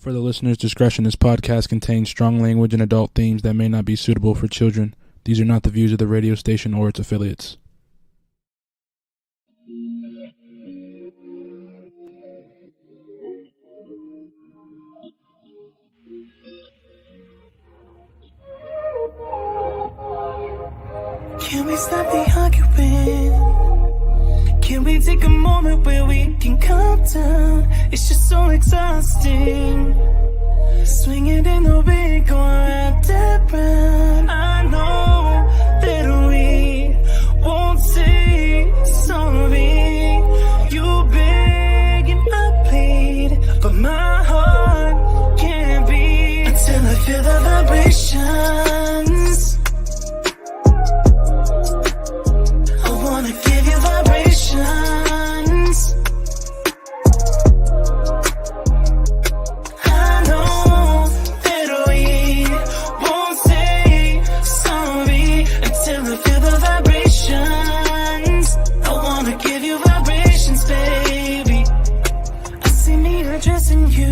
For the listener's discretion, this podcast contains strong language and adult themes that may not be suitable for children. These are not the views of the radio station or its affiliates. Can we stop the arguing? Can we take a moment where we can calm down? It's just so exhausting. Swinging in the wind, going round and round. I know that we won't say sorry. You beg and I plead, but my heart can't beat until I feel the vibrations. I wanna give you vibrations. I know that we won't say sorry until I feel the vibrations. I wanna give you vibrations, baby. I see me addressing you.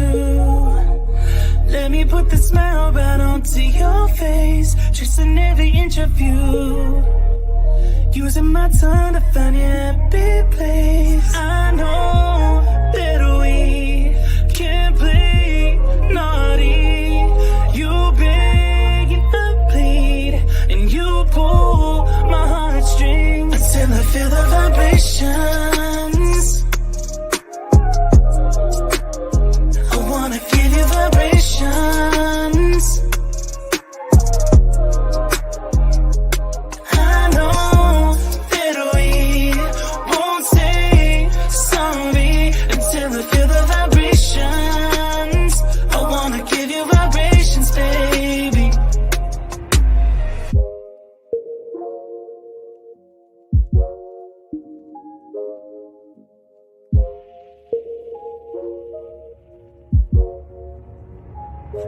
Let me put the smile right onto your face, tracing every inch of you. Using my tongue to find your happy place. I know that we can't play naughty. You beg and I plead, and you pull my heartstrings until I feel the vibrations. I wanna give you vibrations.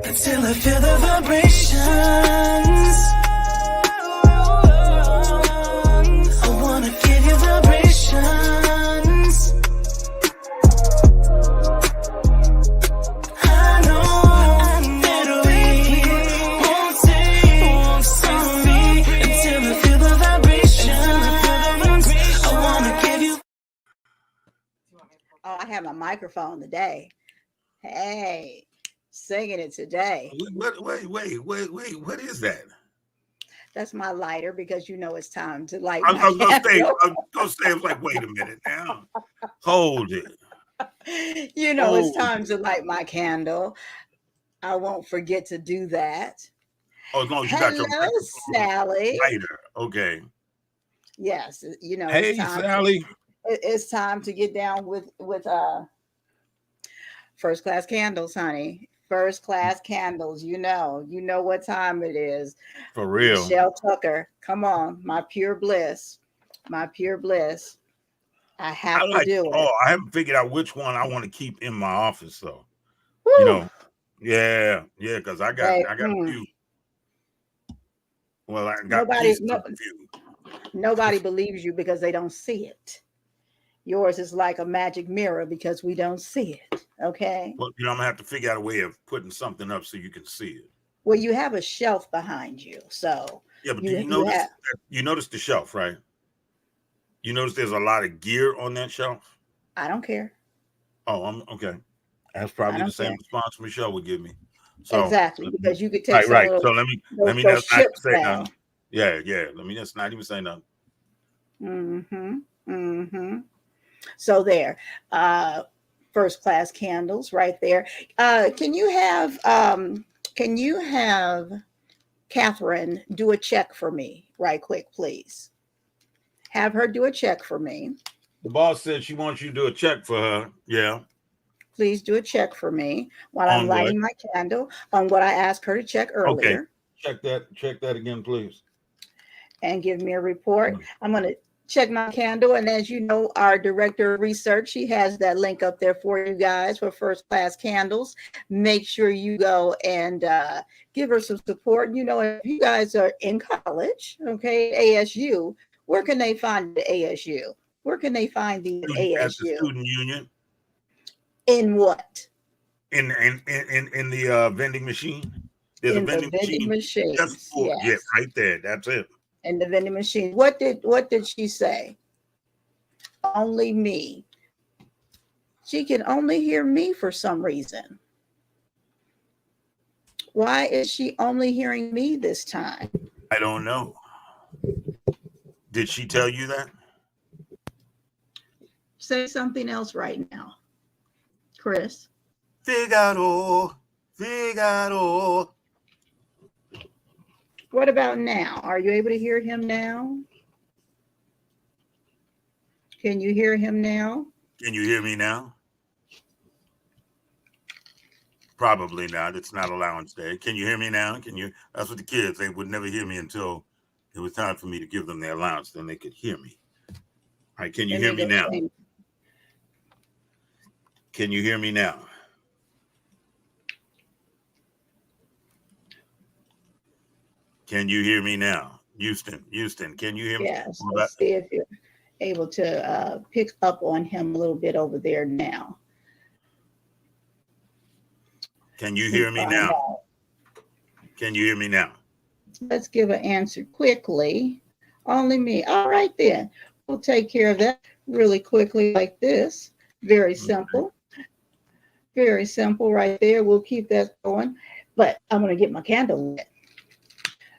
Until I feel the vibrations. I wanna give you vibrations. I know that we won't say sorry until I feel the vibrations. I wanna give you. Oh, I have my microphone today. Hey. Singing it today. Wait, what is that? That's my lighter because you know it's time to light I my was gonna candle. say, I was like, wait a minute now. Hold it. You know it's time to light my candle. I won't forget to do that. Oh, as long as you got your Hello, Sally. lighter. Okay. Yes, you know. Hey, Sally. It's time to get down with first class candles, honey. First class candles, you know what time it is. For real. Michelle Tucker, come on, my pure bliss. I have to do it. Oh, I haven't figured out which one I want to keep in my office though. Woo. You know, yeah, because I got a few. Well, I got a few. Nobody believes you because they don't see it. Yours is like a magic mirror because we don't see it. Okay. Well, I'm gonna have to figure out a way of putting something up so you can see it. Well, you have a shelf behind you, so yeah. But you notice the shelf, right? You notice there's a lot of gear on that shelf. I don't care. Oh, I'm okay. That's probably the same response Michelle would give me. So, exactly, because you could take right. So let me just not say nothing. Yeah. Let me just not even say nothing. So there, first class candles right there. Can you have Catherine do a check for me right quick, please? Have her do a check for me. The boss said she wants you to do a check for her. Yeah. Please do a check for me while I'm lighting my candle on what I asked her to check earlier. Okay. Check that again, please. And give me a report. I'm going to check my candle. And as you know, our director of research, she has that link up there for you guys for first class candles. Make sure you go and give her some support. You know, if you guys are in college, okay, ASU, where can they find the ASU? Where can they find the ASU? At the student union. In what? in the vending machine. There's a In the vending vending machine just machines, for yes. right there. That's it. In the vending machine. What did she say? Only me. She can only hear me for some reason. Why is she only hearing me this time? I don't know. Did she tell you that? Say something else right now, Chris. Figaro, Figaro. What about now? Are you able to hear him now? Can you hear him now? Can you hear me now? Probably not. It's not allowance day. Can you hear me now? Can you? That's what the kids, they would never hear me until it was time for me to give them their allowance. Then they could hear me. All right. Can you hear me now? Can you hear me now? Can you hear me now? Houston, can you hear me? Yes. Let's see if you're able to pick up on him a little bit over there now. Can you hear me now? Can you hear me now? Let's give an answer quickly. Only me. All right, then. We'll take care of that really quickly like this. Very simple. Very simple right there. We'll keep that going. But I'm going to get my candle lit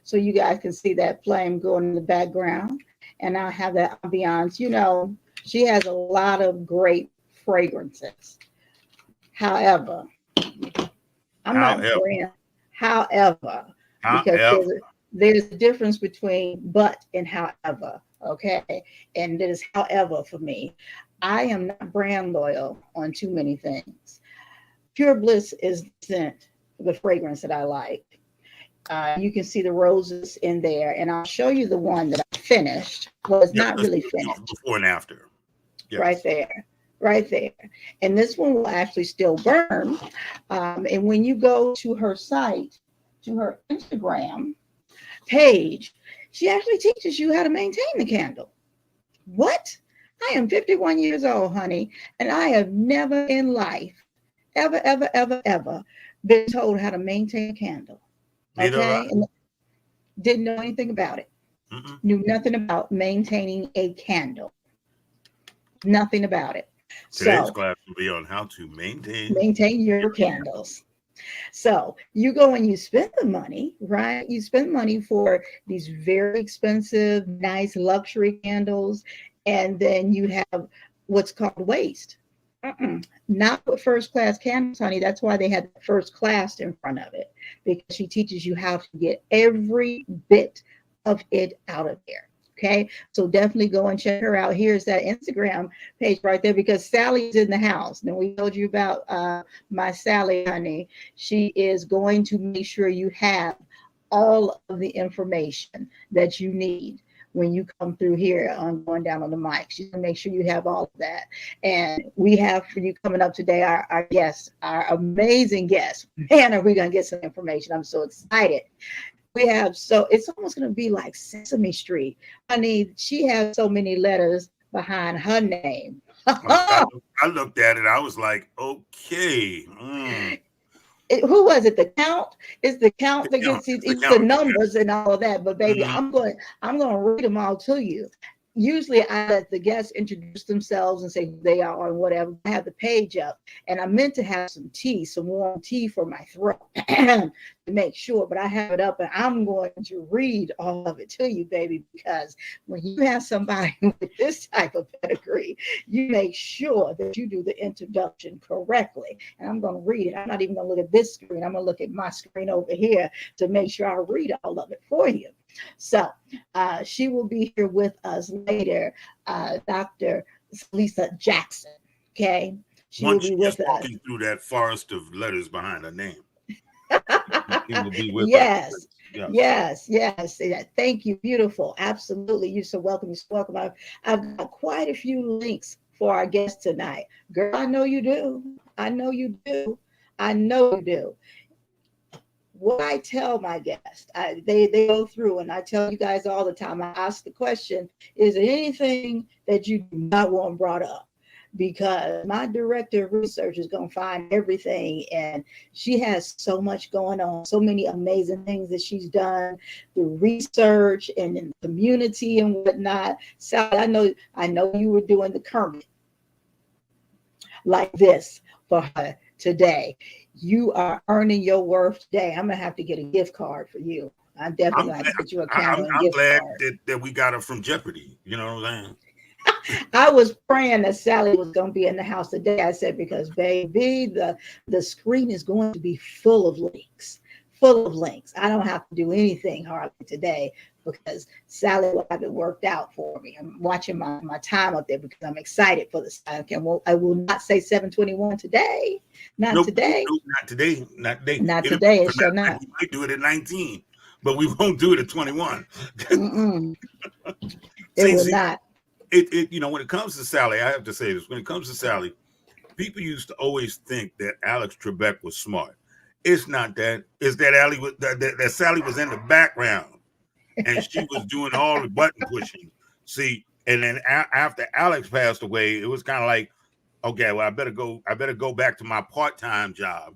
so you guys can see that flame going in the background. And I'll have that ambiance. You know, she has a lot of great fragrances. However, because there's a difference between but and however, okay? And it is however for me. I am not brand loyal on too many things. Pure Bliss is the fragrance that I like. You can see the roses in there, and I'll show you the one that I finished. Well, it's not really finished. Before and after. Yes. Right there. And this one will actually still burn. And when you go to her site, to her Instagram page, she actually teaches you how to maintain the candle. What? I am 51 years old, honey, and I have never in life, ever been told how to maintain a candle. Okay? And didn't know anything about it. Knew nothing about maintaining a candle. Nothing about it. Today's class will be on how to maintain your candles. So you go and you spend the money, right? You spend money for these very expensive, nice luxury candles, and then you have what's called waste. Not with first class candles, honey. That's why they had first class in front of it, because she teaches you how to get every bit of it out of there. Okay, so definitely go and check her out. Here's that Instagram page right there, because Sally's in the house. Now, we told you about my Sally, honey. She is going to make sure you have all of the information that you need when you come through here on going down on the mic. She's going to make sure you have all of that. And we have for you coming up today, our guest, our amazing guest. Man, are we going to get some information. I'm so excited. We have, so it's almost going to be like Sesame Street. Honey, she has so many letters behind her name. I looked at it. I was like, okay. Who was it? The count? It's the count that gets the numbers and all of that. But baby, I'm going to read them all to you. Usually I let the guests introduce themselves and say who they are and whatever. I have the page up, and I meant to have some tea, some warm tea for my throat to make sure, but I have it up and I'm going to read all of it to you, baby, because when you have somebody with this type of pedigree, you make sure that you do the introduction correctly. And I'm going to read it. I'm not even going to look at this screen. I'm going to look at my screen over here to make sure I read all of it for you. So she will be here with us later, Dr. Cherlisa Jackson. Okay, she will be with us. Walking through that forest of letters behind her name. He will be with us. Yes. Thank you. Beautiful. Absolutely. You're so welcome. You're so welcome. I've got quite a few links for our guest tonight. Girl, I know you do. I know you do. What I tell my guests, they go through, and I tell you guys all the time, I ask the question, is there anything that you do not want brought up? because my director of research is going to find everything. And she has so much going on, so many amazing things that she's done through research and in the community and whatnot. Sally, I know you were doing the Kermit like this for her today. You are earning your worth today. I'm going to have to get a gift card for you. I'm definitely going to get you a candle and gift glad card. that we got her from Jeopardy. You know what I'm saying? I was praying that Sally was going to be in the house today. I said, because baby, the screen is going to be full of links, full of links. I don't have to do anything hardly today because Sally will have it worked out for me. I'm watching my time up there because I'm excited for the Sally. I will not say 721 today. Not today. Nope, not today. Not today. Not today. It shall not. We might do it at 19, but we won't do it at 21. It will not. You know, when it comes to Sally, I have to say this. When it comes to Sally, people used to always think that Alex Trebek was smart. It's not that. It's that Sally was in the background and she was doing all the button pushing. See, and then after Alex passed away, it was kind of like, okay, well, I better go back to my part-time job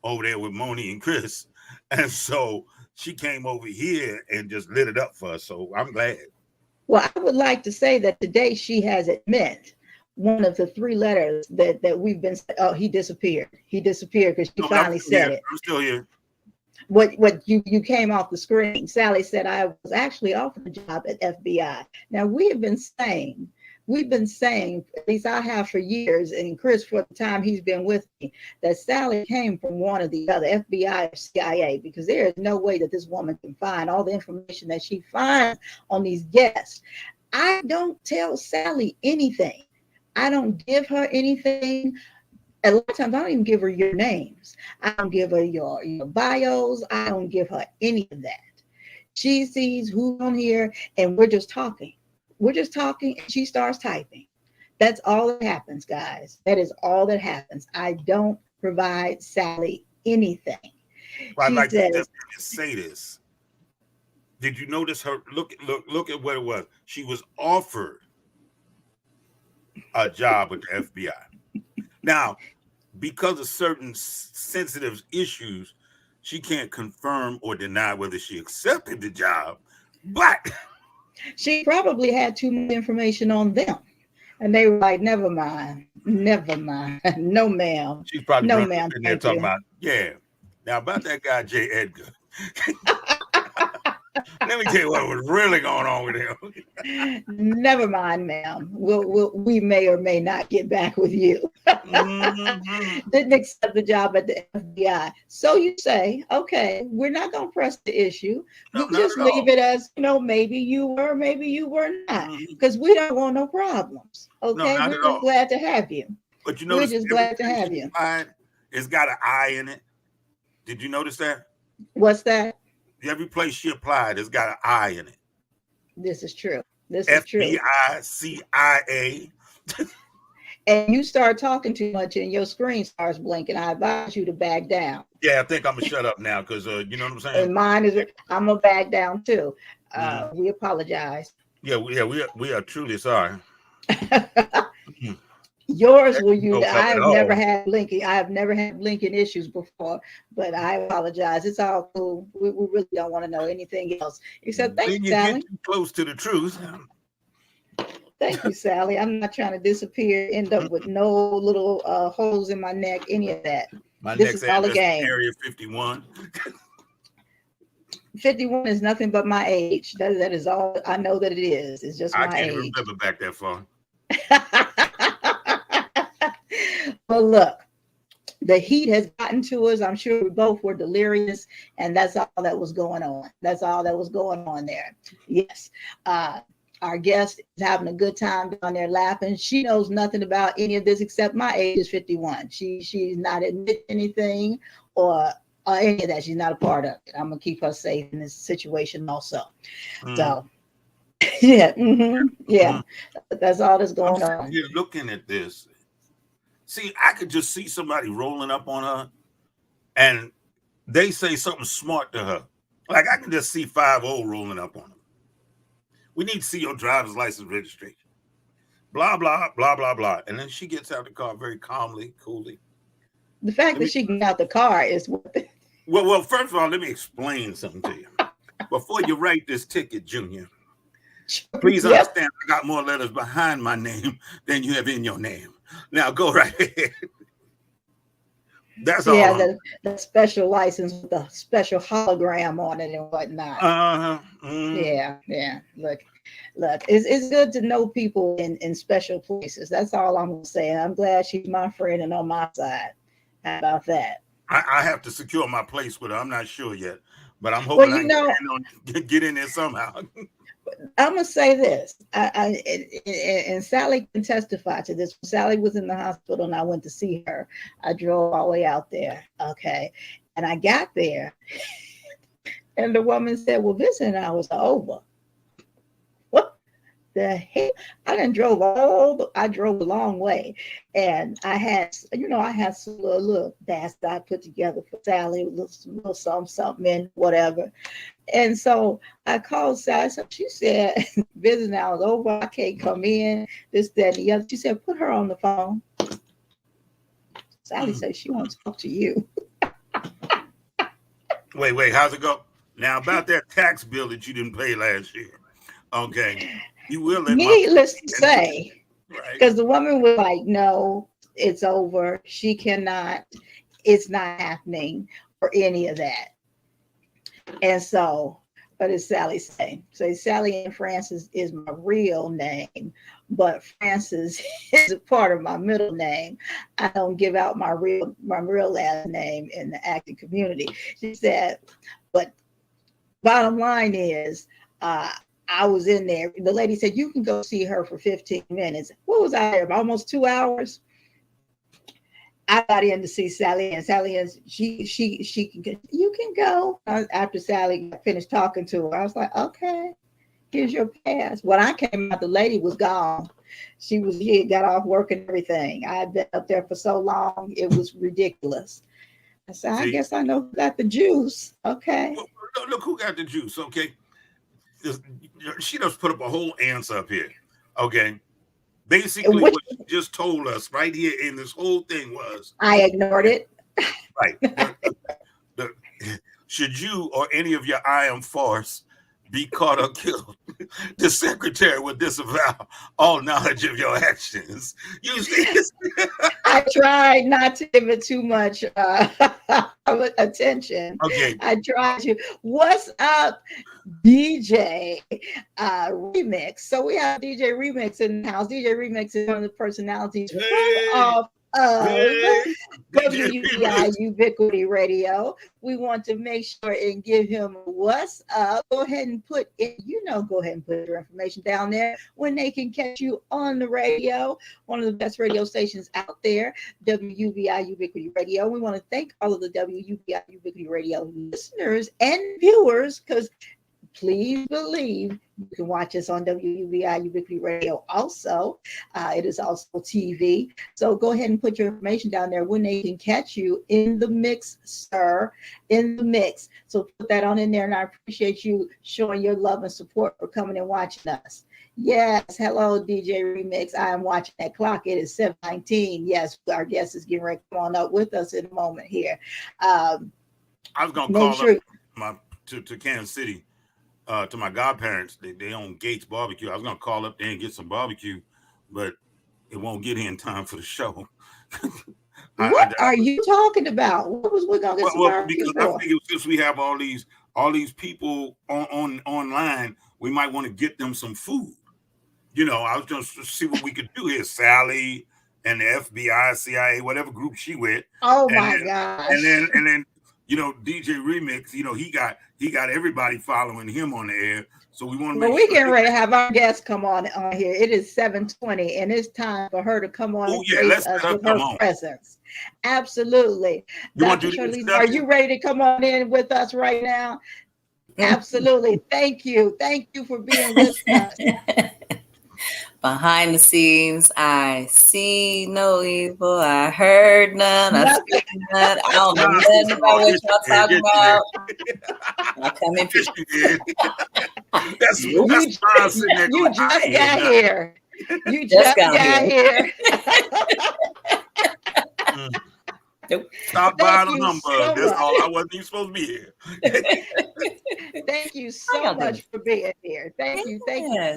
over there with Moni and Chris. And so she came over here and just lit it up for us. So I'm glad. Well, I would like to say that today she has admitted one of the 3 letters that we've been. Oh, he disappeared. He disappeared because she finally said it. I'm still here. What you came off the screen. Sally said I was actually offered a job at FBI. Now we've been saying, at least I have for years, and Chris for the time he's been with me, that Sally came from one or the other, FBI or CIA, because there is no way that this woman can find all the information that she finds on these guests. I don't tell Sally anything. I don't give her anything. A lot of times I don't even give her your names. I don't give her your bios. I don't give her any of that. She sees who's on here and we're just talking. We're just talking and she starts typing. That's all that happens, guys. That is all that happens. I don't provide Sally anything. I'd like to just say this. Did you notice her? Look at what it was. She was offered a job with the FBI. Now, because of certain sensitive issues, she can't confirm or deny whether she accepted the job, but she probably had too much information on them. And they were like, never mind. No, ma'am. She's probably no, ma'am. In there talking about, yeah. Now, about that guy, J. Edgar. Let me tell you what was really going on with him. Never mind, ma'am. We may or may not get back with you. Didn't accept the job at the FBI. So you say, okay, we're not going to press the issue. We just leave it as, maybe you were, maybe you were not. Because we don't want no problems. Okay, no, we're just glad to have you. But you we're just glad to have you. It's got an I in it. Did you notice that? What's that? Every place she applied, it's got an I in it. This is true. This is true. FBI, CIA. And you start talking too much and your screen starts blinking. I advise you to back down. Yeah, I think I'm going to shut up now because, you know what I'm saying? And mine is, I'm going to back down too. We apologize. Yeah, we are truly sorry. Yours were you. I have never had blinking issues before, but I apologize. It's all cool. We really don't want to know anything else except thank you, Sally. Get too close to the truth. Thank you, Sally. I'm not trying to disappear, end up with no little holes in my neck, any of that. My this next is all a game. Area 51. 51 is nothing but my age. That is all I know that it is. It's just my age. I can't remember back that far. But look, the heat has gotten to us. I'm sure we both were delirious, and that's all that was going on. That's all that was going on there. Yes. Our guest is having a good time down there laughing. She knows nothing about any of this except my age is 51. She's not admitting anything or any of that. She's not a part of it. I'm gonna keep her safe in this situation also. So yeah, that's all that's going on. You're looking at this. See, I could just see somebody rolling up on her and they say something smart to her. Like I can just see 5-0 rolling up on her. We need to see your driver's license registration. blah, blah, blah, blah, blah. And then she gets out the car very calmly, coolly. The fact that she got out the car is what the... Well, first of all, let me explain something to you. Before you write this ticket, Junior, please understand I got more letters behind my name than you have in your name. Now go right ahead. That's all. Yeah, the special license with the special hologram on it and whatnot. Yeah. Look, it's good to know people in special places. That's all I'm gonna say. I'm glad she's my friend and on my side. How about that? I have to secure my place with her. I'm not sure yet, but I'm hoping I can get in there somehow. I'm gonna say this, and Sally can testify to this. Sally was in the hospital, and I went to see her. I drove all the way out there, okay, and I got there, and the woman said, "Well, visiting hours are over." What the heck? I drove a long way, and I had some little dash that I put together for Sally, a little something in whatever. And so I called Sally. So she said, visiting hours over, I can't come in, this, that, and the other. She said, put her on the phone. Sally said she wants to talk to you. Wait, how's it go? Now, about that tax bill that you didn't pay last year. Okay. You will let needless to say, because right. the woman was like, no, it's over. She cannot, it's not happening, or any of that. And so, but it's Sally saying. So Sally Ann Francis is my real name, but Francis is a part of my middle name. I don't give out my real last name in the acting community. She said, but bottom line is, I was in there. The lady said, you can go see her for 15 minutes. What was I there? Almost 2 hours. I got in to see Sally, and Sally is she can, you can go. After Sally finished talking to her, I was like, okay, here's your pass. When I came out, the lady was gone. She had got off work and everything. I had been up there for so long, it was ridiculous. I said, I guess I know who got the juice. Okay. Look who got the juice. Okay. She just put up a whole answer up here. Okay. Basically, what she just told us right here in this whole thing was, I ignored it. Right. Should you or any of your I am force be caught or killed, the secretary will disavow all knowledge of your actions. Usually, I tried not to give it too much attention. Okay. I tried to. What's up, DJ Remix? So we have DJ Remix in the house. DJ Remix is one of the personalities of WUBI Ubiquity Radio. We want to make sure and give him what's up. Go ahead and put your information down there when they can catch you on the radio. One of the best radio stations out there, WUBI Ubiquity Radio. We want to thank all of the WUBI Ubiquity Radio listeners and viewers, because please believe you can watch us on WUBI Ubiquity Radio also. It is also TV. So go ahead and put your information down there when they can catch you in the mix, sir, in the mix. So put that on in there, and I appreciate you showing your love and support for coming and watching us. Yes, hello, DJ Remix. I am watching that clock. It is 7:19. Yes, our guest is getting ready to come on up with us in a moment here. I was going to call up to Kansas City. To my godparents, they own Gates Barbecue. I was gonna call up there and get some barbecue, but it won't get here in time for the show. What are you talking about? What was we gonna get some barbecue because for? I figured since we have all these people online, we might want to get them some food. I was just to see what we could do here. Sally and the FBI, CIA, whatever group she with. Oh my gosh! And then. DJ Remix, he got everybody following him on the air. So we want to we're getting ready to have our guest come on here. It is 7:20, and it's time for her to come on and grace us with her presence. Absolutely. Dr. Cherlisa, are you ready to come on in with us right now? Absolutely. Thank you. Thank you for being with us. Behind the scenes, I see no evil. I heard none. I speak none. I don't know nothing about what y'all talking about. I come in. You just got here. You just got here. Nope. Stop by the number. So That's much. all. I wasn't even supposed to be here. Thank you so much for being here. Thank you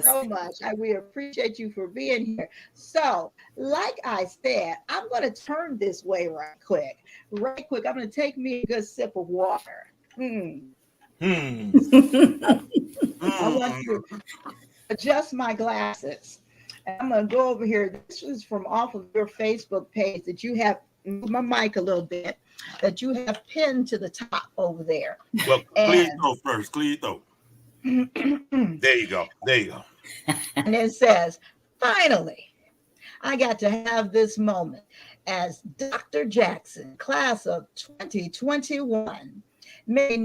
so much. We appreciate you for being here. So, like I said, I'm going to turn this way right quick. I'm going to take me a good sip of water. I want to adjust my glasses. And I'm going to go over here. This is from off of your Facebook page that you have. Move my mic a little bit, that you have pinned to the top over there. Well, please go first. Please go. There you go. And it says, finally, I got to have this moment as Dr. Jackson, class of 2021. Many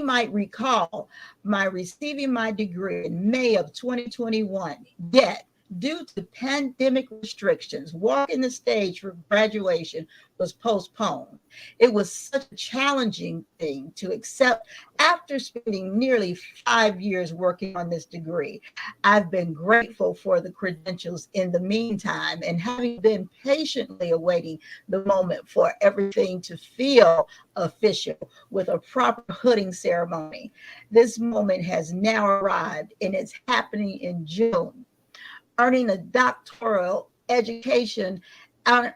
might recall my receiving my degree in May of 2021. Yet, due to pandemic restrictions, walking the stage for graduation was postponed. It was such a challenging thing to accept after spending nearly 5 years working on this degree. I've been grateful for the credentials in the meantime and having been patiently awaiting the moment for everything to feel official with a proper hooding ceremony. This moment has now arrived and it's happening in June. Earning a doctoral education happens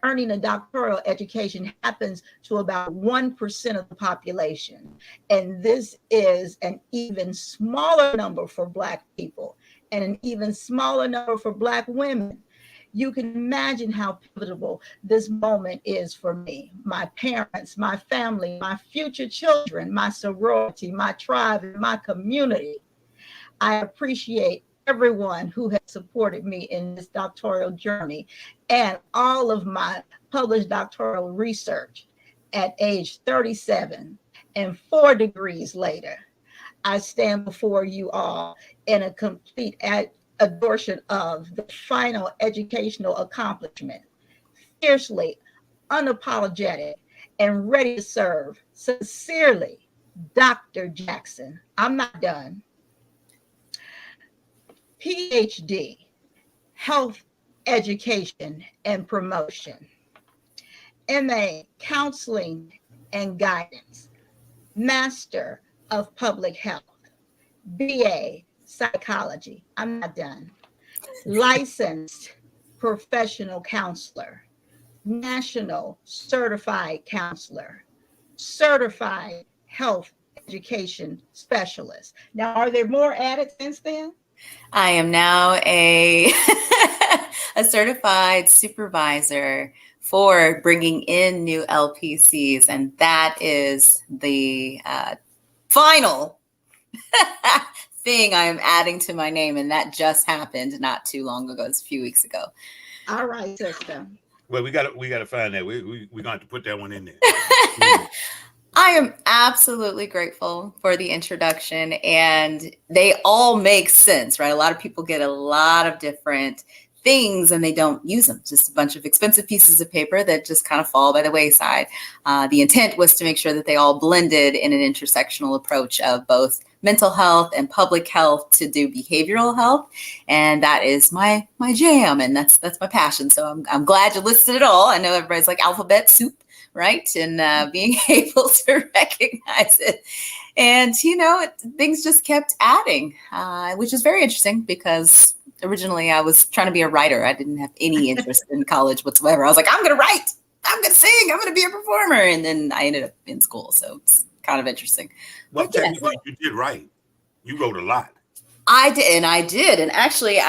to about 1% of the population. And this is an even smaller number for Black people and an even smaller number for Black women. You can imagine how pivotal this moment is for me, my parents, my family, my future children, my sorority, my tribe, and my community. I appreciate everyone who has supported me in this doctoral journey and all of my published doctoral research. At age 37 and 4 degrees later, I stand before you all in a complete adoration of the final educational accomplishment, fiercely unapologetic and ready to serve. Sincerely, Dr. Jackson. I'm not done. Ph.D., Health, Education, and Promotion. MA, Counseling and Guidance. Master of Public Health. BA, Psychology. I'm not done. Licensed Professional Counselor. National Certified Counselor. Certified Health Education Specialist. Now, are there more added since then? I am now a certified supervisor for bringing in new LPCs, and that is the final thing I am adding to my name, and that just happened not too long ago. It's a few weeks ago. All right, sister. Well, we got to find that. We're going to have to put that one in there. I am absolutely grateful for the introduction, and they all make sense, right? A lot of people get a lot of different things and they don't use them. Just a bunch of expensive pieces of paper that just kind of fall by the wayside. The intent was to make sure that they all blended in an intersectional approach of both mental health and public health to do behavioral health. And that is my jam, and that's my passion. So I'm glad you listed it all. I know everybody's like alphabet soup, right? And being able to recognize it. And, things just kept adding, which is very interesting because originally I was trying to be a writer. I didn't have any interest in college whatsoever. I was like, I'm going to write, I'm going to sing, I'm going to be a performer. And then I ended up in school. So it's kind of interesting. Well, technically you did write. You wrote a lot. I did. And actually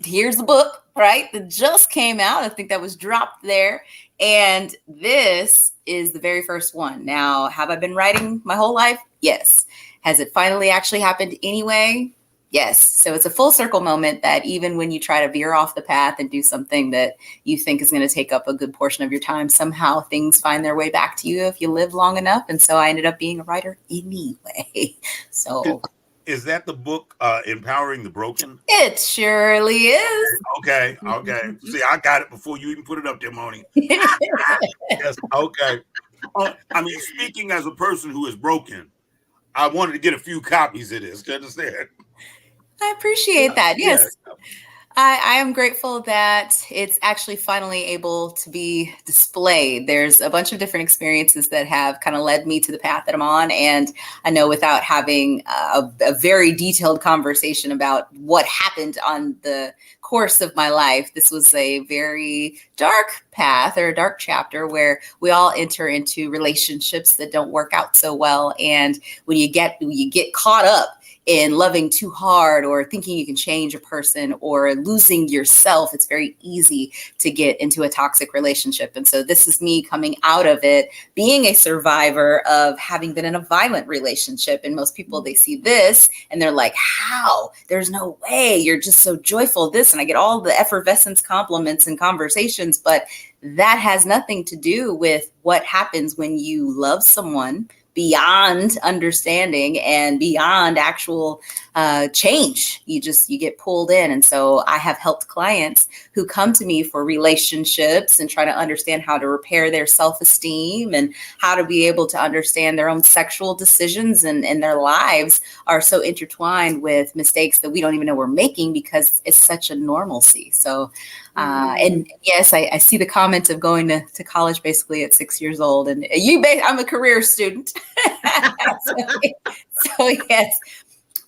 here's the book, right? That just came out. I think that was dropped there. And this is the very first one. Now, have I been writing my whole life? Yes. Has it finally actually happened anyway? Yes. So it's a full circle moment that even when you try to veer off the path and do something that you think is going to take up a good portion of your time, somehow things find their way back to you if you live long enough. And so I ended up being a writer anyway. So is that the book, Empowering the Broken? It surely is. Okay. See, I got it before you even put it up there, Moni. Yes. Okay. I mean, speaking as a person who is broken, I wanted to get a few copies of this. Do you understand? I appreciate that. Yes. I am grateful that it's actually finally able to be displayed. There's a bunch of different experiences that have kind of led me to the path that I'm on. And I know without having a very detailed conversation about what happened on the course of my life, this was a very dark path or a dark chapter where we all enter into relationships that don't work out so well. And when you get caught up in loving too hard or thinking you can change a person or losing yourself, it's very easy to get into a toxic relationship. And so this is me coming out of it, being a survivor of having been in a violent relationship. And most people, they see this and they're like, how? There's no way. You're just so joyful, this. And I get all the effervescence compliments and conversations, but that has nothing to do with what happens when you love someone beyond understanding and beyond actual change. You get pulled in. And so I have helped clients who come to me for relationships and try to understand how to repair their self-esteem and how to be able to understand their own sexual decisions, and their lives are so intertwined with mistakes that we don't even know we're making because it's such a normalcy. So and yes, I see the comments of going to college basically at 6 years old, and I'm a career student. so yes,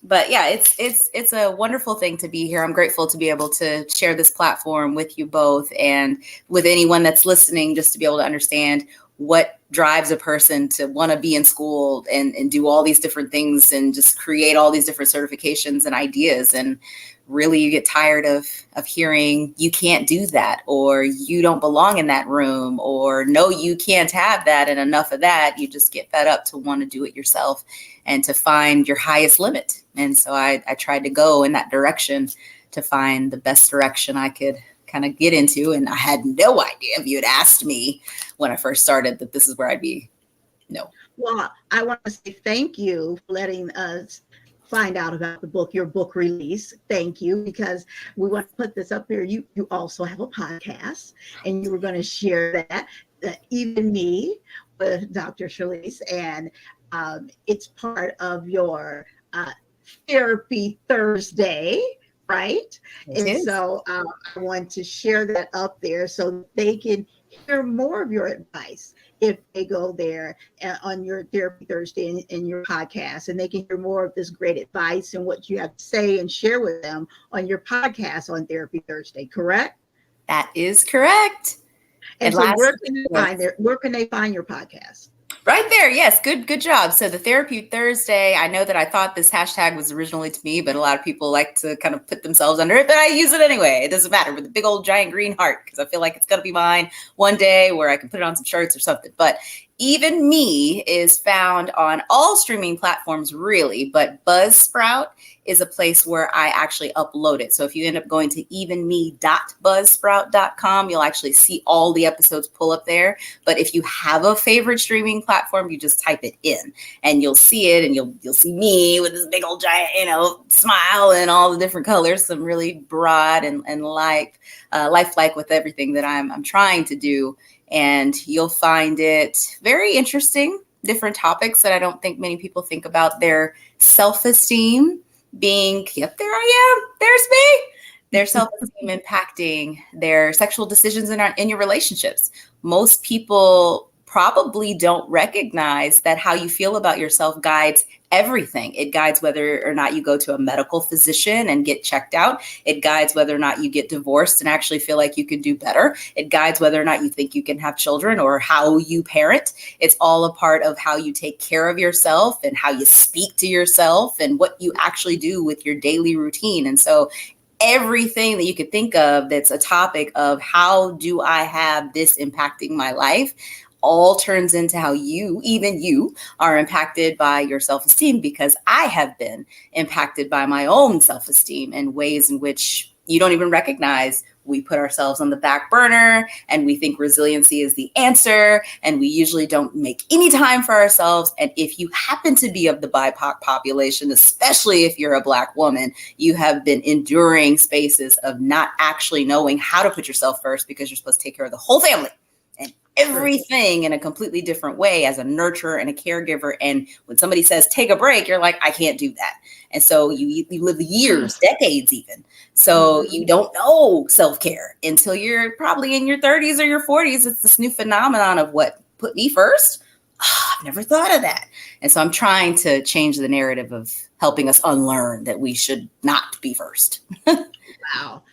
but yeah, it's a wonderful thing to be here. I'm grateful to be able to share this platform with you both and with anyone that's listening, just to be able to understand what drives a person to want to be in school and do all these different things and just create all these different certifications and ideas. And really you get tired of hearing you can't do that, or you don't belong in that room, or no, you can't have that, and enough of that. You just get fed up to want to do it yourself and to find your highest limit. And so I tried to go in that direction to find the best direction I could kind of get into. And I had no idea, if you had asked me when I first started, that this is where I'd be. No. Well, I want to say thank you for letting us find out about the book, your book release. Thank you, because we want to put this up here. You also have a podcast, and you were going to share that, Even Me, with Dr. Cherlisa, and it's part of your Therapy Thursday, right? And so I want to share that up there so they can hear more of your advice if they go there on your Therapy Thursday in your podcast, and they can hear more of this great advice and what you have to say and share with them on your podcast on Therapy Thursday, correct? That is correct. And so where can they find your podcast? Right there. Yes. Good job. So the Therapy Thursday, I know that I thought this hashtag was originally to me, but a lot of people like to kind of put themselves under it, but I use it anyway. It doesn't matter, with a big old giant green heart, because I feel like it's going to be mine one day where I can put it on some shirts or something. But Even Me is found on all streaming platforms, really, but Buzzsprout is a place where I actually upload it. So if you end up going to evenme.buzzsprout.com, you'll actually see all the episodes pull up there. But if you have a favorite streaming platform, you just type it in and you'll see it, and you'll see me with this big old giant, smile and all the different colors. I'm really broad and lifelike with everything that I'm trying to do. And you'll find it very interesting, different topics that I don't think many people think about. Their self-esteem being, yep, there I am, there's me. Their self-esteem impacting their sexual decisions in your relationships. Most people probably don't recognize that how you feel about yourself guides everything. It guides whether or not you go to a medical physician and get checked out. It guides whether or not you get divorced and actually feel like you can do better. It guides whether or not you think you can have children or how you parent. It's all a part of how you take care of yourself and how you speak to yourself and what you actually do with your daily routine. And so everything that you could think of that's a topic of how do I have this impacting my life all turns into how you are impacted by your self-esteem, because I have been impacted by my own self-esteem in ways in which you don't even recognize. We put ourselves on the back burner and we think resiliency is the answer, and we usually don't make any time for ourselves. And if you happen to be of the BIPOC population, especially if you're a Black woman, you have been enduring spaces of not actually knowing how to put yourself first, because you're supposed to take care of the whole family. And everything in a completely different way as a nurturer and a caregiver. And when somebody says, take a break, you're like, I can't do that. And so you live years, decades even. So you don't know self-care until you're probably in your 30s or your 40s. It's this new phenomenon of what put me first. Oh, I've never thought of that. And so I'm trying to change the narrative of helping us unlearn that we should not be first. Wow.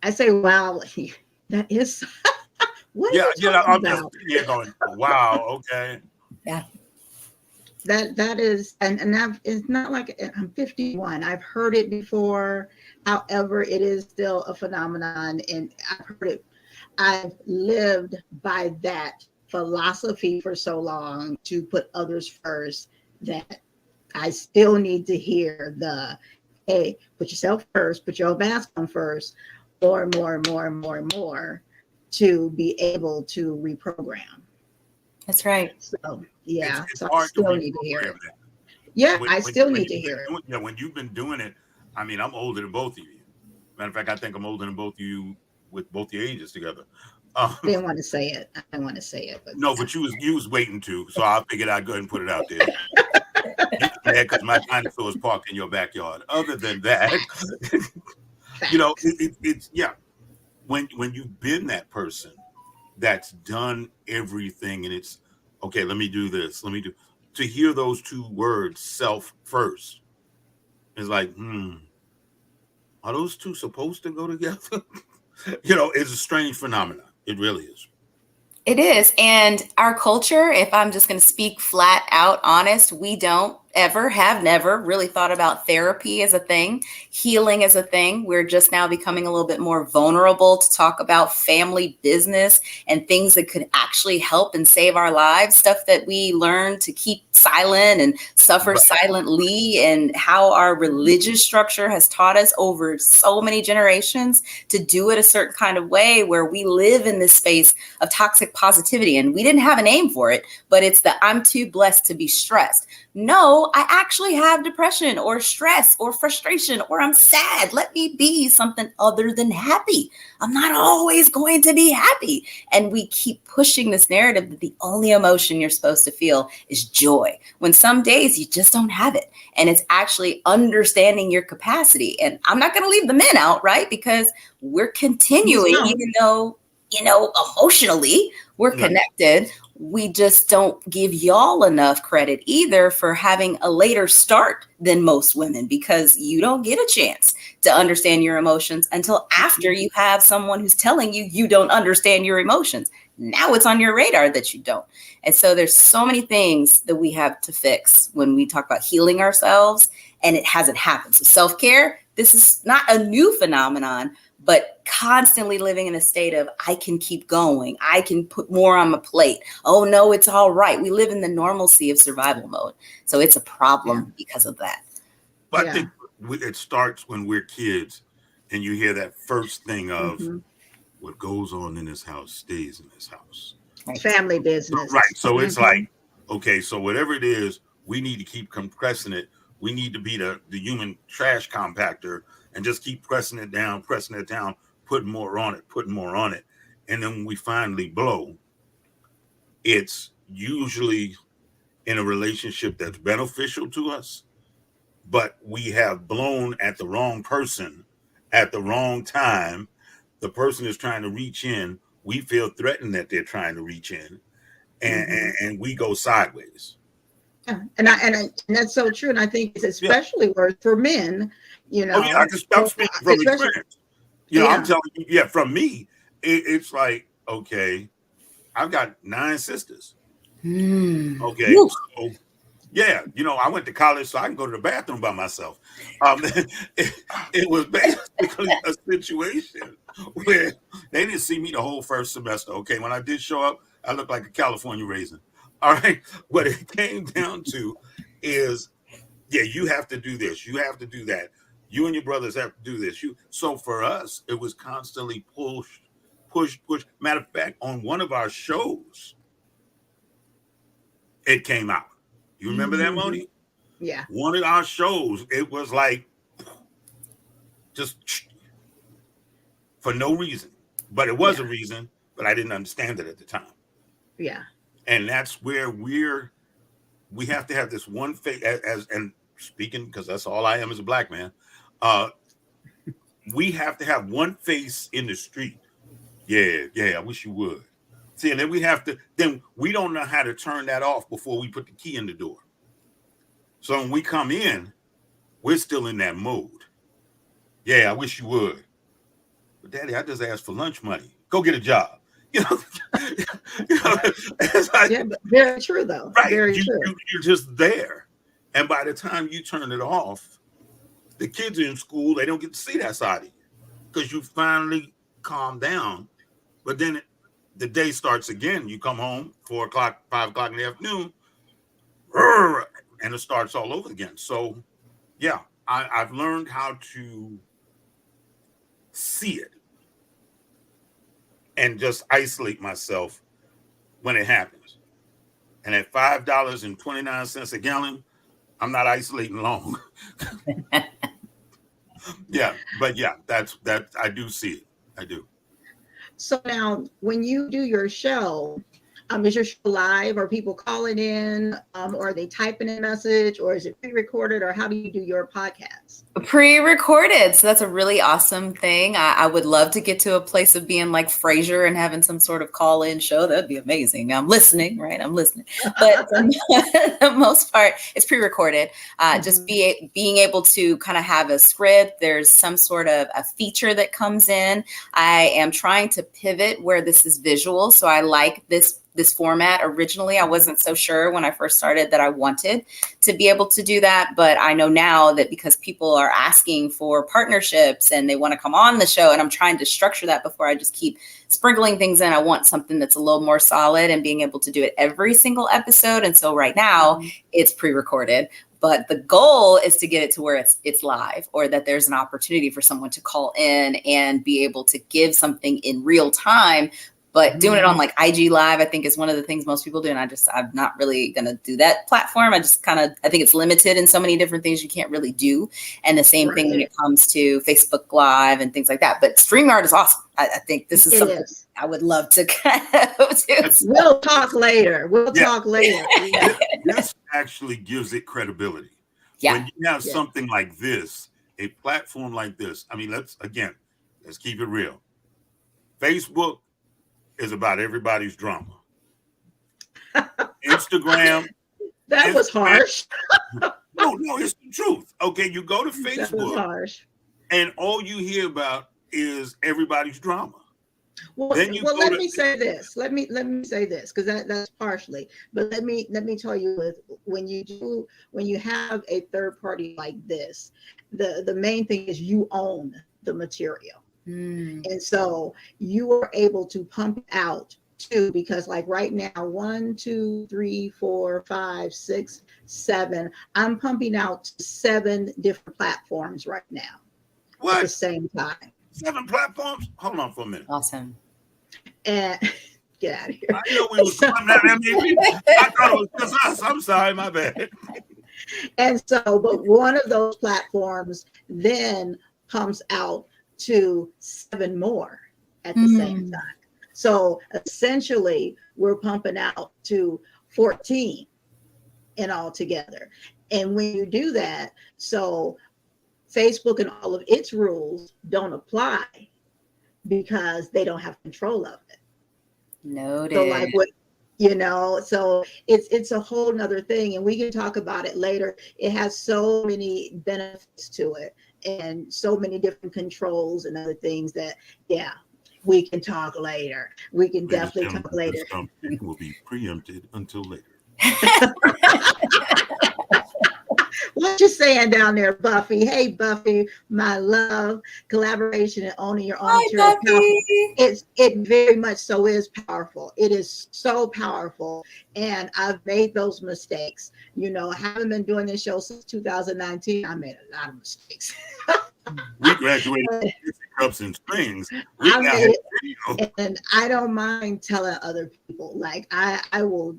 I say, wow, that is what are you I'm talking about? just going, wow, okay. Yeah. That is, and it's not like I'm 51. I've heard it before. However, it is still a phenomenon, and I've heard it. I've lived by that philosophy for so long to put others first that I still need to hear the, hey, put yourself first, put your mask on first, more to be able to reprogram. That's right. So yeah, It's so I hard to still need to hear it. reprogram that. Yeah, I still need to hear it. Yeah, when you've been doing it, I mean, I'm older than both of you. Matter of fact, I think I'm older than both of you with both your ages together. I didn't want to say it. I didn't want to say it. But no, but you was waiting to, so I figured I'd go ahead and put it out there. Because my dinosaur is parked in your backyard. Other than that, you know, it's yeah. When you've been that person that's done everything, and it's okay. Let me do this. Let me do. To hear those two words, self first, is like, are those two supposed to go together? You know, it's a strange phenomenon. It really is. It is. And our culture, if I'm just going to speak flat out honest, we don't ever have never really thought about therapy as a thing, healing as a thing. We're just now becoming a little bit more vulnerable to talk about family business and things that could actually help and save our lives, stuff that we learned to keep silent and suffer silently, and how our religious structure has taught us over so many generations to do it a certain kind of way, where we live in this space of toxic positivity. And we didn't have a name for it, but it's the I'm too blessed to be stressed. No, I actually have depression or stress or frustration, or I'm sad. Let me be something other than happy. I'm not always going to be happy. And we keep pushing this narrative that the only emotion you're supposed to feel is joy, when some days you just don't have it. And it's actually understanding your capacity. And I'm not going to leave the men out, right? Because we're continuing, even though, you know, emotionally we're connected. We just don't give y'all enough credit either for having a later start than most women, because you don't get a chance to understand your emotions until after you have someone who's telling you you don't understand your emotions. Now it's on your radar that you don't. And so there's so many things that we have to fix when we talk about healing ourselves, and it hasn't happened. So self-care, this is not a new phenomenon, but constantly living in a state of, I can keep going. I can put more on my plate. Oh no, it's all right. We live in the normalcy of survival mode. So it's a problem because of that. But I think it starts when we're kids and you hear that first thing of what goes on in this house stays in this house. Right. Family business. Right. So it's like, okay, so whatever it is, we need to keep compressing it. We need to be the human trash compactor and just keep pressing it down, putting more on it. And then when we finally blow, it's usually in a relationship that's beneficial to us, but we have blown at the wrong person at the wrong time. The person is trying to reach in. We feel threatened that they're trying to reach in, and we go sideways. Yeah. And that's so true. And I think it's especially worse for men, you know. Oh, yeah, I'm speaking from experience. You know, I'm telling you, from me, it's like, okay, I've got 9 sisters. Okay, so yeah, you know, I went to college so I can go to the bathroom by myself. It was basically a situation where they didn't see me the whole first semester. Okay, when I did show up, I looked like a California raisin. All right, what it came down to is, you have to do this, you have to do that, you and your brothers have to do this. So for us, it was constantly push. Matter of fact, on one of our shows, it came out. You remember that, Moni? Yeah. One of our shows, it was like just for no reason, but it was a reason. but I didn't understand it at the time. Yeah. And that's where we have to have this one face and speaking, because that's all I am as a black man. We have to have one face in the street. Yeah, I wish you would. See, and then we don't know how to turn that off before we put the key in the door. So when we come in, we're still in that mode. Yeah, I wish you would. But Daddy, I just asked for lunch money. Go get a job. It's like, Yeah, but very true though. right. Very true. You're just there. And by the time you turn it off, the kids are in school, they don't get to see that side of you because you finally calm down. But then the day starts again. You come home 4 o'clock, 5 o'clock in the afternoon, and it starts all over again. So yeah, I've learned how to see it and just isolate myself when it happens. And at $5.29 a gallon, I'm not isolating long. Yeah, but yeah, that's I do see it. I do. So now when you do your show, is your show live? Are people calling in? Or are they typing in a message, or is it pre-recorded, or how do you do your podcast? Pre-recorded. So that's a really awesome thing. I would love to get to a place of being like Frasier and having some sort of call-in show. That'd be amazing. I'm listening, right? I'm listening. But for the most part, it's pre-recorded. Just being able to kind of have a script. There's some sort of a feature that comes in. I am trying to pivot where this is visual. So I like this format. Originally, I wasn't so sure when I first started that I wanted to be able to do that. But I know now that because people are asking for partnerships and they want to come on the show, and I'm trying to structure that before I just keep sprinkling things in. I want something that's a little more solid and being able to do it every single episode. And so right now it's pre-recorded. But the goal is to get it to where it's live, or that there's an opportunity for someone to call in and be able to give something in real time. But doing it on like IG Live, I think is one of the things most people do. And I'm not really going to do that platform. I think it's limited in so many different things you can't really do. And the same thing when it comes to Facebook Live and things like that. But StreamYard is awesome. I think this is something I would love to kind of do. We'll talk later. Talk later. This actually gives it credibility. Yeah. When you have something like this, a platform like this, I mean, let's keep it real. Facebook is about everybody's drama. Instagram. Was harsh. No, it's the truth. Okay, you go to Facebook, That was harsh. and all you hear about is everybody's drama. Well, let me say this. Let me say this, because that's partially. But let me tell you, when you have a third party like this, the main thing is you own the material. And so you are able to pump out too, because like right now, 1, 2, 3, 4, 5, 6, 7. I'm pumping out 7 different platforms right now. What? At the same time. 7 platforms? Hold on for a minute. Awesome. And get out of here. I know we was coming out that many people. I thought it was just us. I'm sorry, my bad. And so, but one of those platforms then pumps out to 7 more at the same time. So essentially, we're pumping out to 14 in all together. And when you do that, so Facebook and all of its rules don't apply because they don't have control of it. Noted. So like so it's a whole nother thing, and we can talk about it later. It has so many benefits to it and so many different controls and other things that, we can talk later. We can definitely talk later. Something will be preempted until later. What you saying down there, Buffy? Hey, Buffy, my love. Collaboration and owning your own material. It very much so is powerful. It is so powerful. And I've made those mistakes. I haven't been doing this show since 2019. I made a lot of mistakes. We graduated cups and strings. And I don't mind telling other people. Like I will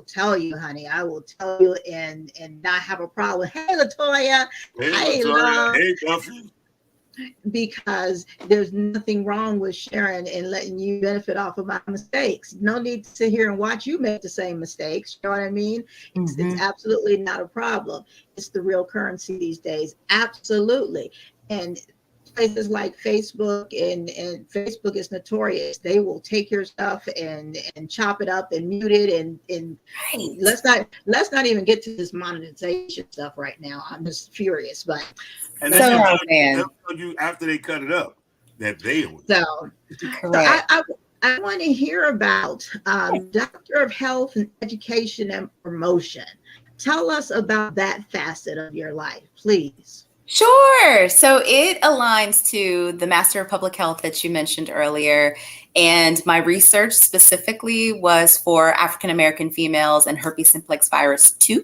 tell you, honey. I will tell you and not have a problem. Hey, Latoya. Hey, Love. Hey, Buffy. because there's nothing wrong with sharing and letting you benefit off of my mistakes. No need to sit here and watch you make the same mistakes. You know what I mean? It's absolutely not a problem. It's the real currency these days. Absolutely. And places like Facebook and Facebook is notorious. They will take your stuff and chop it up and mute it and Right. let's not even get to this monetization stuff right now. I'm just furious, but And So, they'll man. tell you after they cut it up that they own it. so Correct. I want to hear about Doctor of Health and Education and Promotion. Tell us about that facet of your life, please. Sure. So it aligns to the Master of Public Health that you mentioned earlier. And my research specifically was for African American females and herpes simplex virus 2.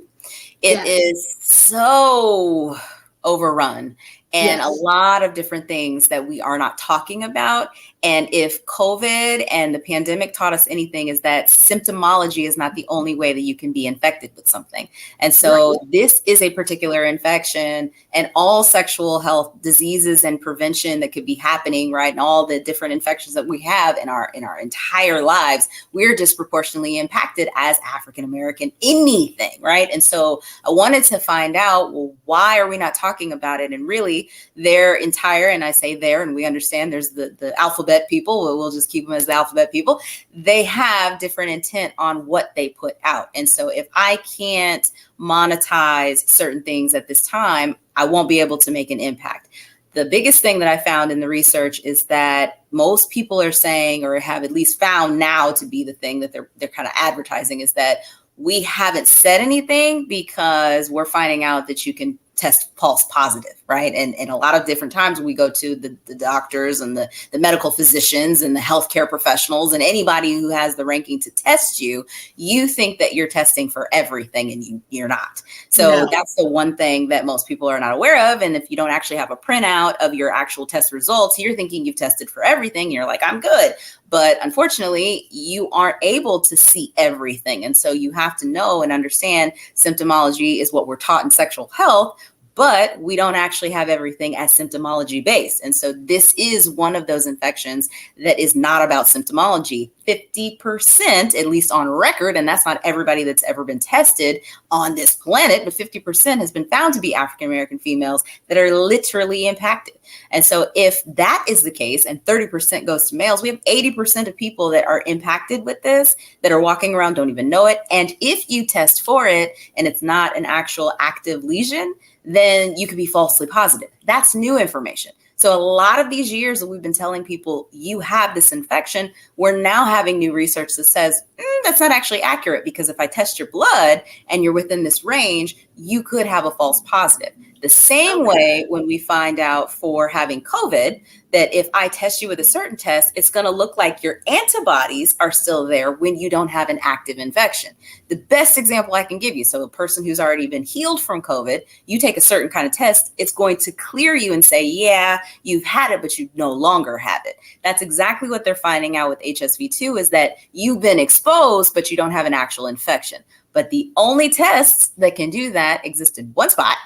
It is so overrun and a lot of different things that we are not talking about. And if COVID and the pandemic taught us anything, is that symptomology is not the only way that you can be infected with something. And so this is a particular infection, and all sexual health diseases and prevention that could be happening, right? And all the different infections that we have in our entire lives, we're disproportionately impacted as African American anything, right? And so I wanted to find out, well, why are we not talking about it? And really their entire, and I say there, and we understand there's the alphabet people, we'll just keep them as the alphabet people. They have different intent on what they put out. And so if I can't monetize certain things at this time, I won't be able to make an impact. The biggest thing that I found in the research is that most people are saying, or have at least found now to be the thing that they're kind of advertising, is that we haven't said anything because we're finding out that you can test false positive, right? And a lot of different times we go to the doctors and the medical physicians and the healthcare professionals and anybody who has the ranking to test you, you think that you're testing for everything and you're not. So that's the one thing that most people are not aware of. And if you don't actually have a printout of your actual test results, you're thinking you've tested for everything. And you're like, I'm good. But unfortunately, you aren't able to see everything. And so you have to know and understand symptomology is what we're taught in sexual health, but we don't actually have everything as symptomology based. And so this is one of those infections that is not about symptomology. 50%, at least on record, and that's not everybody that's ever been tested on this planet, but 50% has been found to be African-American females that are literally impacted. And so if that is the case, and 30% goes to males, we have 80% of people that are impacted with this, that are walking around, don't even know it. And if you test for it and it's not an actual active lesion, then you could be falsely positive. That's new information. So a lot of these years that we've been telling people you have this infection, we're now having new research that says that's not actually accurate, because if I test your blood and you're within this range, you could have a false positive. The same way when we find out for having COVID, that if I test you with a certain test, it's going to look like your antibodies are still there when you don't have an active infection. The best example I can give you, so a person who's already been healed from COVID, you take a certain kind of test, it's going to clear you and say, yeah, you've had it, but you no longer have it. That's exactly what they're finding out with HSV2, is that you've been exposed, but you don't have an actual infection. But the only tests that can do that exist in one spot,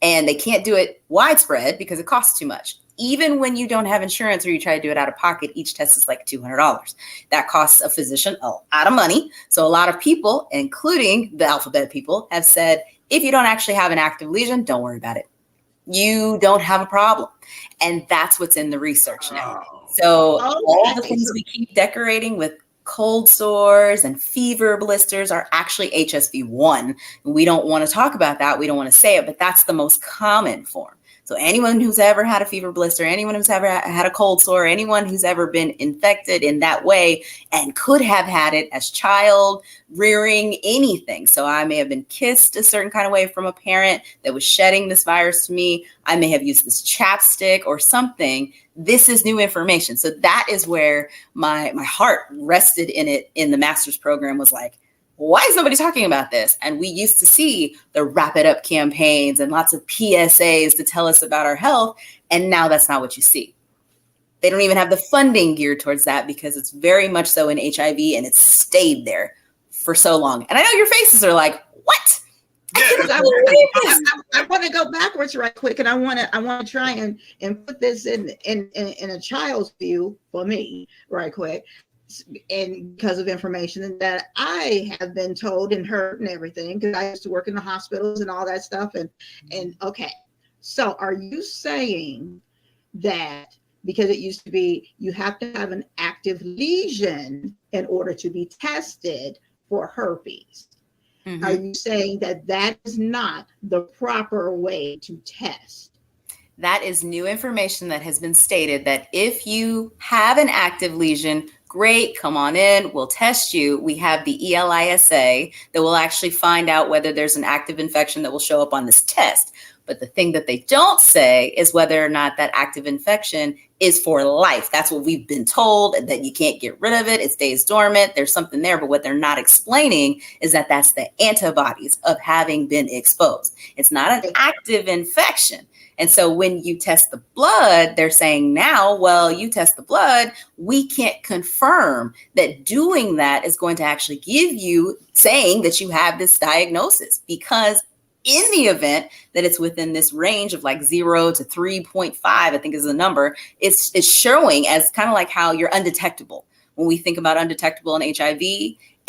and they can't do it widespread because it costs too much. Even when you don't have insurance or you try to do it out of pocket, each test is like $200. That costs a physician a lot of money. So a lot of people, including the alphabet people, have said, if you don't actually have an active lesion, don't worry about it. You don't have a problem. And that's what's in the research now. So all the things we keep decorating with cold sores and fever blisters are actually HSV1. We don't want to talk about that. We don't want to say it, but that's the most common form. So anyone who's ever had a fever blister, anyone who's ever had a cold sore, anyone who's ever been infected in that way and could have had it as child, rearing, anything. So I may have been kissed a certain kind of way from a parent that was shedding this virus to me. I may have used this chapstick or something. This is new information. So that is where my heart rested in it in the master's program, was like, why is nobody talking about this? And we used to see the Wrap It Up campaigns and lots of PSAs to tell us about our health. And now that's not what you see. They don't even have the funding geared towards that, because it's very much so in HIV, and it's stayed there for so long. And I know your faces are like, what? I want to go backwards right quick, and I want to try and put this in a child's view for me right quick, and because of information that I have been told and heard and everything, because I used to work in the hospitals and all that stuff, and okay, so are you saying that because it used to be you have to have an active lesion in order to be tested for herpes? Mm-hmm. Are you saying that that is not the proper way to test? That is new information that has been stated, that if you have an active lesion, great, come on in, we'll test you. We have the ELISA that will actually find out whether there's an active infection that will show up on this test. But the thing that they don't say is whether or not that active infection is for life. That's what we've been told, that you can't get rid of it. It stays dormant. There's something there. But what they're not explaining is that that's the antibodies of having been exposed. It's not an active infection. And so when you test the blood, they're saying now, well, you test the blood, we can't confirm that doing that is going to actually give you saying that you have this diagnosis, because in the event that it's within this range of like 0 to 3.5, I think is the number, it's showing as kind of like how you're undetectable. When we think about undetectable in HIV,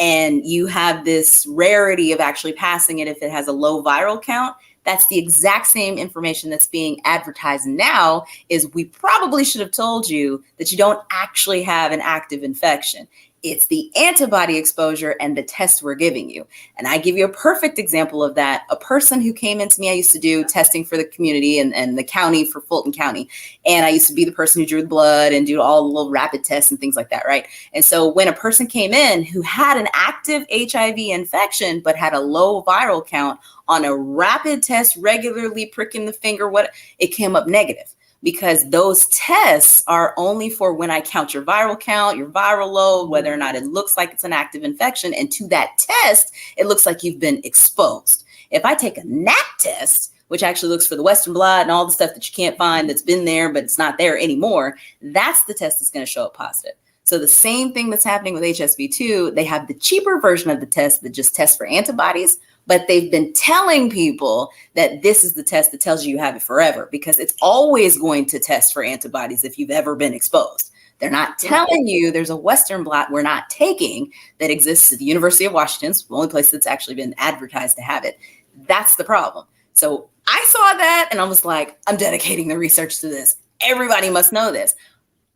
and you have this rarity of actually passing it if it has a low viral count, that's the exact same information that's being advertised now. Is we probably should have told you that you don't actually have an active infection. It's the antibody exposure and the test we're giving you. And I give you a perfect example of that. A person who came into me, I used to do testing for the community and the county for Fulton County. And I used to be the person who drew the blood and do all the little rapid tests and things like that, right? And so when a person came in who had an active HIV infection, but had a low viral count, on a rapid test, regularly pricking the finger, it came up negative. Because those tests are only for when I count your viral count, your viral load, whether or not it looks like it's an active infection. And to that test, it looks like you've been exposed. If I take a NAT test, which actually looks for the Western blot and all the stuff that you can't find that's been there, but it's not there anymore, that's the test that's going to show up positive. So the same thing that's happening with HSV2, they have the cheaper version of the test that just tests for antibodies, but they've been telling people that this is the test that tells you have it forever, because it's always going to test for antibodies if you've ever been exposed. They're not telling you there's a Western blot we're not taking that exists at the University of Washington. It's the only place that's actually been advertised to have it. That's the problem. So I saw that and I was like, I'm dedicating the research to this. Everybody must know this.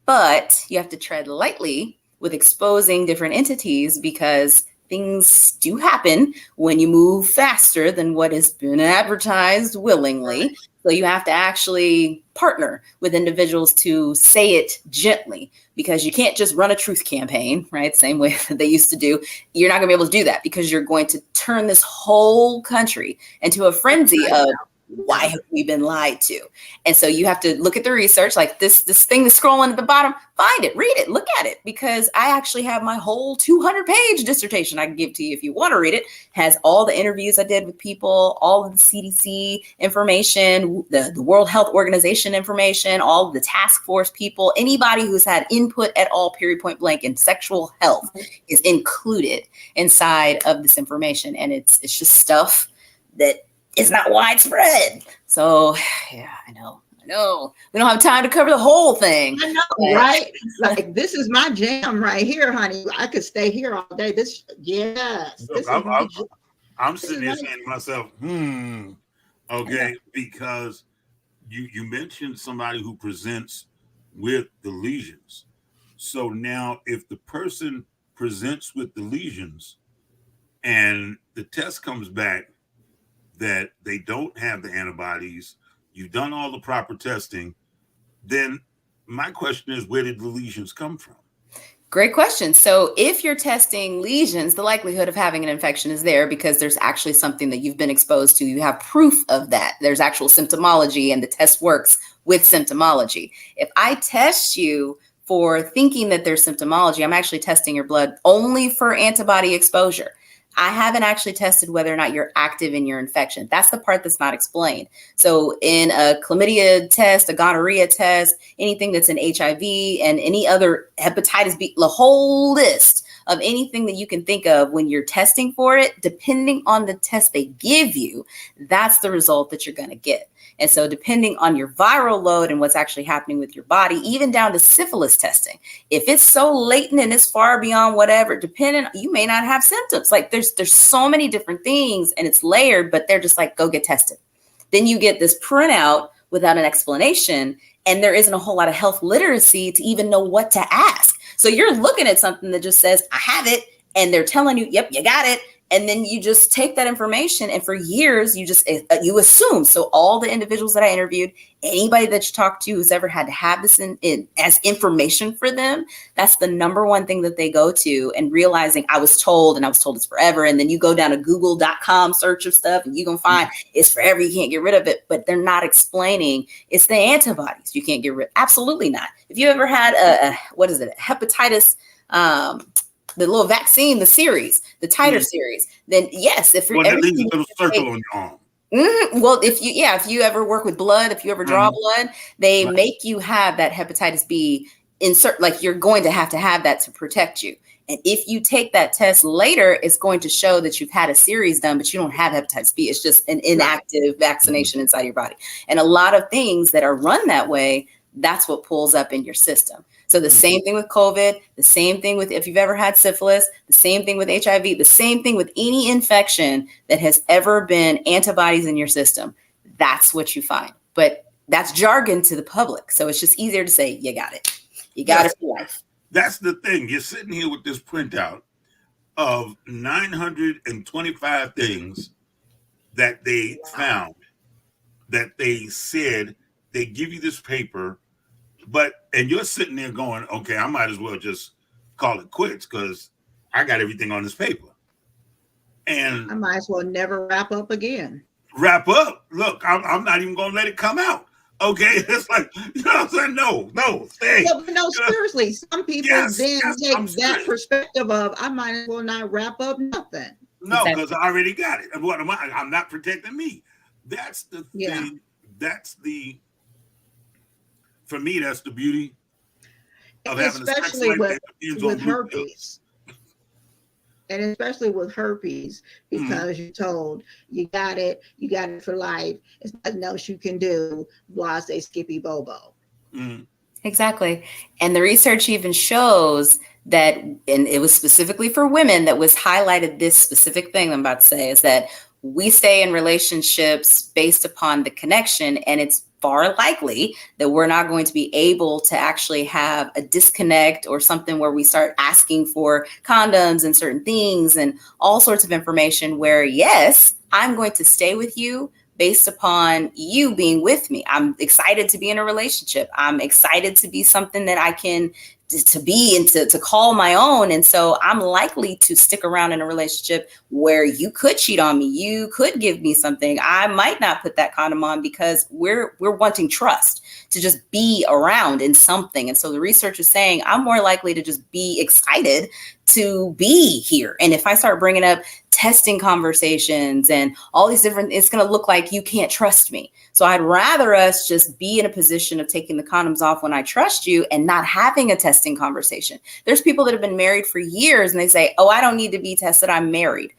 But you have to tread lightly with exposing different entities, because things do happen when you move faster than what has been advertised willingly. So you have to actually partner with individuals to say it gently, because you can't just run a truth campaign, right? Same way that they used to do. You're not going to be able to do that, because you're going to turn this whole country into a frenzy of, why have we been lied to? And so you have to look at the research, like this thing that's scrolling at the bottom, find it, read it, look at it, because I actually have my whole 200-page dissertation I can give to you if you want to read it. Has all the interviews I did with people, all of the CDC information, the World Health Organization information, all of the task force people, anybody who's had input at all, period, point blank, in sexual health is included inside of this information. And it's just stuff that is not widespread. So yeah, I know. We don't have time to cover the whole thing. I know, right? Like, this is my jam right here, honey. I could stay here all day. Look, I'm sitting here saying to myself, okay, because you mentioned somebody who presents with the lesions. So now if the person presents with the lesions and the test comes back that they don't have the antibodies, you've done all the proper testing, then my question is, where did the lesions come from? Great question. So if you're testing lesions, the likelihood of having an infection is there, because there's actually something that you've been exposed to. You have proof of that. There's actual symptomology, and the test works with symptomology. If I test you for thinking that there's symptomology, I'm actually testing your blood only for antibody exposure. I haven't actually tested whether or not you're active in your infection. That's the part that's not explained. So in a chlamydia test, a gonorrhea test, anything that's an HIV and any other hepatitis B, the whole list of anything that you can think of when you're testing for it, depending on the test they give you, that's the result that you're going to get. And so depending on your viral load and what's actually happening with your body, even down to syphilis testing, if it's so latent and it's far beyond whatever, you may not have symptoms. Like there's so many different things and it's layered, but they're just like, go get tested. Then you get this printout without an explanation, and there isn't a whole lot of health literacy to even know what to ask. So you're looking at something that just says, I have it, and they're telling you, yep, you got it. And then you just take that information, and for years you assume. So all the individuals that I interviewed, anybody that you talk to who's ever had to have this in as information for them, that's the number one thing that they go to, and realizing I was told it's forever. And then you go down to google.com search of stuff and you're going to find it's forever. You can't get rid of it, but they're not explaining it's the antibodies you can't get rid of. Absolutely not. If you ever had a hepatitis, the little vaccine, the titer series, then yes, if you're at least a little circle on your arm. Well, if you ever work with blood, if you ever draw blood, they make you have that hepatitis B insert, like you're going to have that to protect you. And if you take that test later, it's going to show that you've had a series done, but you don't have hepatitis B. It's just an inactive vaccination inside your body. And a lot of things that are run that way, that's what pulls up in your system. So the same thing with COVID, the same thing with if you've ever had syphilis, the same thing with HIV, the same thing with any infection that has ever been antibodies in your system. That's what you find. But that's jargon to the public. So it's just easier to say, you got it. You got it for life. That's the thing. You're sitting here with this printout of 925 things that they found, that they said they give you this paper. And you're sitting there going, okay, I might as well just call it quits because I got everything on this paper. And I might as well never wrap up again. Wrap up. Look, I'm not even going to let it come out. Okay. It's like, you know what I'm saying? No, stay. Yeah, but no, seriously, some people take that perspective of, I might as well not wrap up nothing. No, because I already got it. And what am I? I'm not protecting me. That's the thing. For me, that's the beauty of having especially with herpes. And especially with herpes, because you're told you got it for life. It's nothing else you can do. Blase skippy bobo. Exactly. And the research even shows that, and it was specifically for women that was highlighted, this specific thing I'm about to say, is that we stay in relationships based upon the connection, and it's far likely that we're not going to be able to actually have a disconnect or something where we start asking for condoms and certain things and all sorts of information where, yes, I'm going to stay with you based upon you being with me. I'm excited to be in a relationship. I'm excited to be something that I can to be and to call my own. And so I'm likely to stick around in a relationship where you could cheat on me. You could give me something. I might not put that condom on because we're wanting trust to just be around in something. And so the research is saying I'm more likely to just be excited to be here. And if I start bringing up testing conversations and all these different, it's going to look like you can't trust me. So I'd rather us just be in a position of taking the condoms off when I trust you and not having a testing conversation. There's people that have been married for years and they say, oh, I don't need to be tested. I'm married.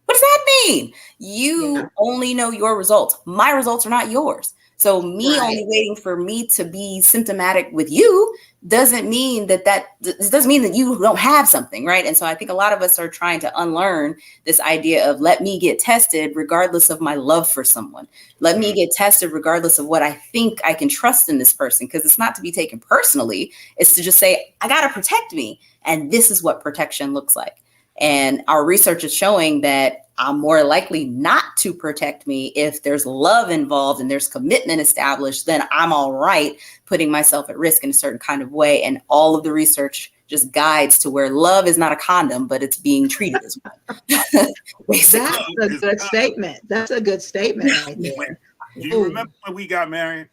What does that mean? You only know your results. My results are not yours. So me only waiting for me to be symptomatic with you doesn't mean that you don't have something, right? And so I think a lot of us are trying to unlearn this idea of let me get tested regardless of my love for someone. Let me get tested regardless of what I think I can trust in this person, because it's not to be taken personally. It's to just say, I got to protect me. And this is what protection looks like. And our research is showing that I'm more likely not to protect me if there's love involved and there's commitment established. Then I'm all right putting myself at risk in a certain kind of way. And all of the research just guides to where love is not a condom, but it's being treated as one. That's a good statement. That's a good statement right there. Do you remember when we got married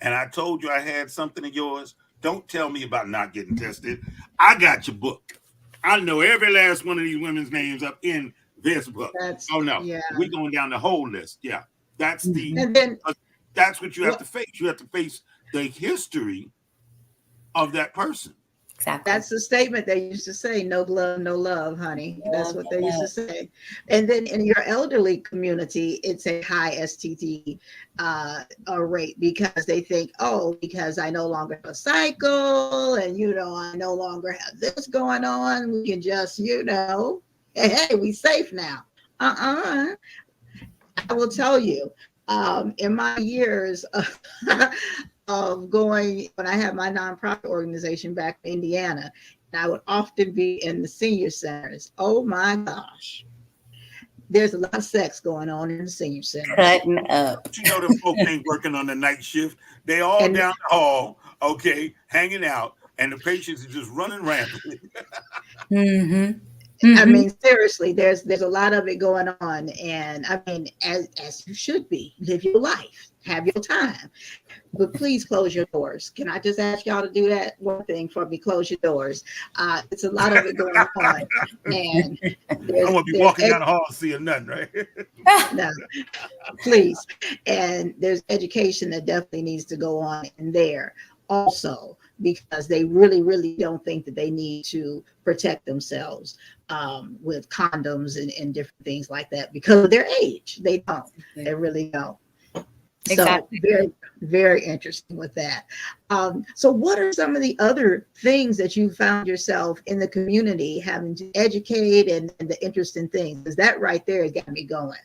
and I told you I had something of yours? Don't tell me about not getting tested. I got your book. I know every last one of these women's names up in this book. We're going down the whole list. Yeah, that's that's what you have to face. You have to face the history of that person. Exactly. That's the statement they used to say, no blood, no love, honey. That's Love what they and used to love. say. And then in your elderly community, it's a high STD rate because they think, oh, because I no longer have a cycle and, I no longer have this going on. We can just, hey, we safe now. Uh-uh. I will tell you, in my years of going, when I had my nonprofit organization back in Indiana, and I would often be in the senior centers. Oh my gosh. There's a lot of sex going on in the senior centers. Cutting up. But them folks ain't working on the night shift. They all down the hall, okay, hanging out, and the patients are just running rampant. Mm-hmm. I mean, seriously, there's a lot of it going on. And I mean, as you should be, live your life, have your time. But please close your doors. Can I just ask y'all to do that one thing for me? Close your doors. It's a lot of it going on. And I won't be walking down the hall seeing nothing, right? No, please. And there's education that definitely needs to go on in there also, because they really, really don't think that they need to protect themselves with condoms and different things like that because of their age. They don't. They really don't. Exactly. So very, very interesting with that. So what are some of the other things that you found yourself in the community having to educate and the interesting things? Because that right there has got me going.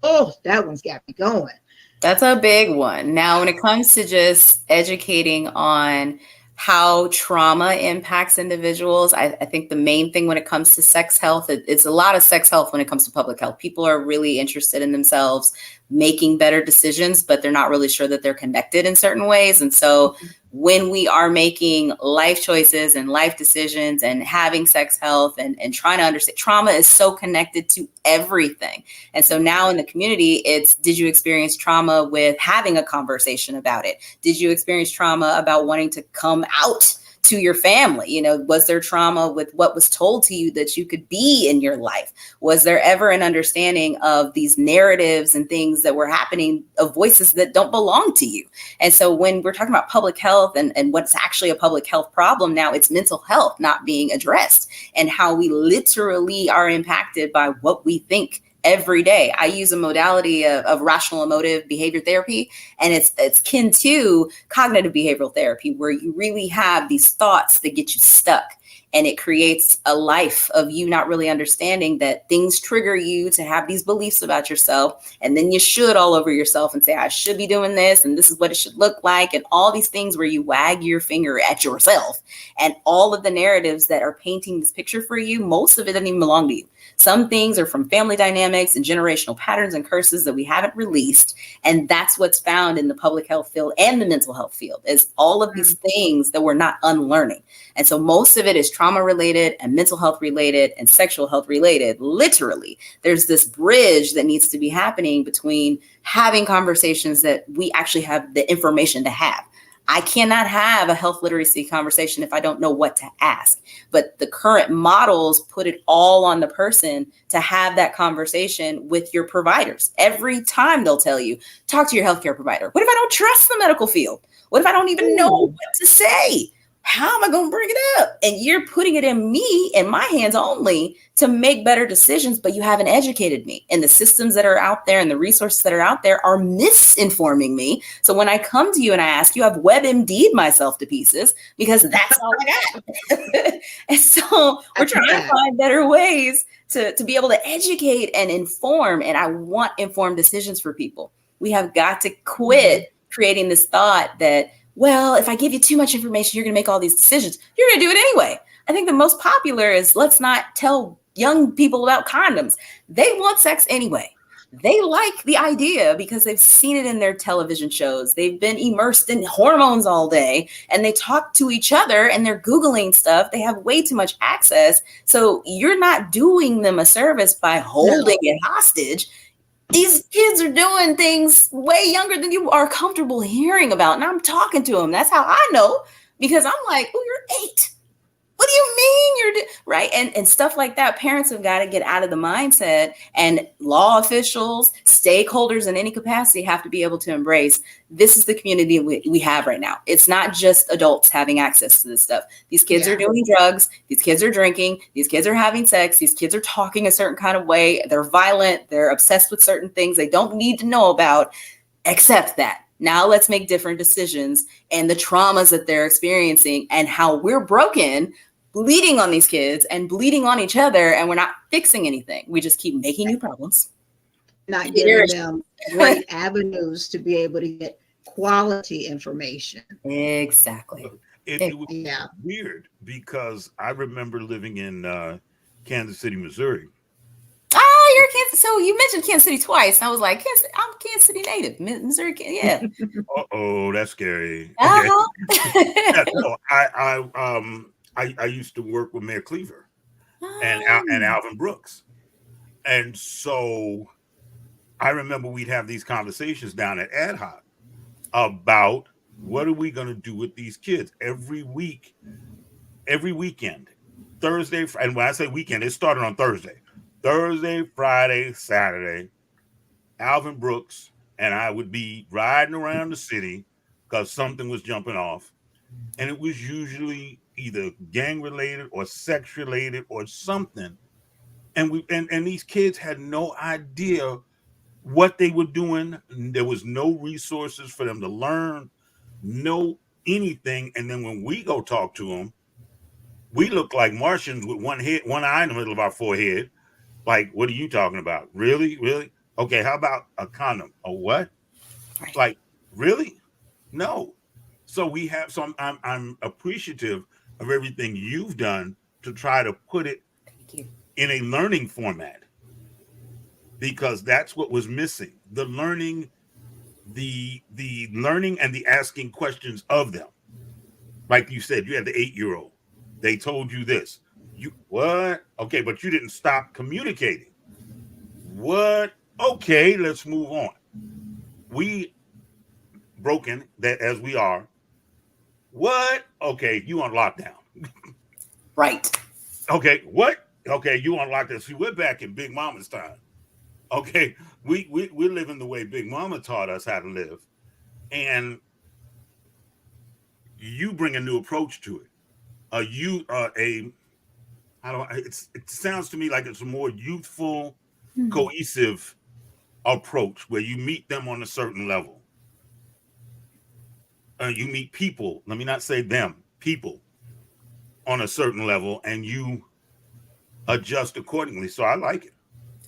Oh, that one's got me going. That's a big one. Now, when it comes to just educating on how trauma impacts individuals, I think the main thing when it comes to sex health, it's a lot of sex health when it comes to public health. People are really interested in themselves making better decisions, but they're not really sure that they're connected in certain ways. And so when we are making life choices and life decisions and having sex health and trying to understand, trauma is so connected to everything. And so now in the community, it's, did you experience trauma with having a conversation about it? Did you experience trauma about wanting to come out to your family? Was there trauma with what was told to you that you could be in your life? Was there ever an understanding of these narratives and things that were happening of voices that don't belong to you? And so when we're talking about public health and what's actually a public health problem now, it's mental health not being addressed and how we literally are impacted by what we think every day. I use a modality of rational emotive behavior therapy, and it's kin to cognitive behavioral therapy, where you really have these thoughts that get you stuck. And it creates a life of you not really understanding that things trigger you to have these beliefs about yourself. And then you should all over yourself and say, I should be doing this. And this is what it should look like. And all these things where you wag your finger at yourself. And all of the narratives that are painting this picture for you, most of it doesn't even belong to you. Some things are from family dynamics and generational patterns and curses that we haven't released. And that's what's found in the public health field and the mental health field, is all of these things that we're not unlearning. And so most of it is trauma related and mental health related and sexual health related. Literally, there's this bridge that needs to be happening between having conversations that we actually have the information to have. I cannot have a health literacy conversation if I don't know what to ask. But the current models put it all on the person to have that conversation with your providers. Every time they'll tell you, talk to your healthcare provider. What if I don't trust the medical field? What if I don't even know what to say? How am I going to bring it up? And you're putting it in me, in my hands only, to make better decisions, but you haven't educated me. And the systems that are out there and the resources that are out there are misinforming me. So when I come to you and I ask you, I've WebMD'd myself to pieces because that's all I got. And so we're trying to find better ways to be able to educate and inform. And I want informed decisions for people. We have got to quit creating this thought that, well, if I give you too much information, you're going to make all these decisions. You're going to do it anyway. I think the most popular is, let's not tell young people about condoms. They want sex anyway. They like the idea because they've seen it in their television shows. They've been immersed in hormones all day and they talk to each other and they're Googling stuff. They have way too much access. So you're not doing them a service by holding it hostage. These kids are doing things way younger than you are comfortable hearing about. And I'm talking to them. That's how I know, because I'm like, oh, you're 8. what do you mean you're right? And stuff like that. Parents have got to get out of the mindset, and law officials, stakeholders in any capacity have to be able to embrace this is the community we have right now. It's not just adults having access to this stuff. These kids are doing drugs. These kids are drinking. These kids are having sex. These kids are talking a certain kind of way. They're violent. They're obsessed with certain things they don't need to know about. Accept that. Now let's make different decisions, and the traumas that they're experiencing and how we're broken, bleeding on these kids and bleeding on each other, and we're not fixing anything. We just keep making new problems. Not giving them great avenues to be able to get quality information. Exactly. It was weird because I remember living in Kansas City, Missouri. Oh, you're Kansas. So you mentioned Kansas City twice. I was like, I'm Kansas City native, Missouri. Yeah. Oh, that's scary. Uh-huh. Yeah, so I used to work with Mayor Cleaver and Alvin Brooks, and so I remember we'd have these conversations down at Ad Hoc about what are we going to do with these kids every week, every weekend, Thursday. And when I say weekend, it started on Thursday, Friday, Saturday. Alvin Brooks and I would be riding around the city because something was jumping off, and it was usually either gang related or sex related or something. And these kids had no idea what they were doing. There was no resources for them to learn, no anything. And then when we go talk to them, we look like Martians with one eye in the middle of our forehead. Like, what are you talking about? Really? Okay, how about a condom? A what? Right. Like, really? No. So I'm appreciative of everything you've done to try to put it in a learning format, because that's what was missing. The learning, the learning and the asking questions of them. Like you said, you had the 8-year-old. They told you this. You what? Okay, but you didn't stop communicating. What? Okay, let's move on. We broken that as we are. What? Okay, you on lockdown. Right. Okay, what? Okay, you on lockdown. See, we're back in Big Mama's time. Okay, we're living the way Big Mama taught us how to live, and you bring a new approach to it. It sounds to me like it's a more youthful, cohesive approach where you meet them on a certain level. You meet people. Let me not say them. People on a certain level, and you adjust accordingly. So I like it.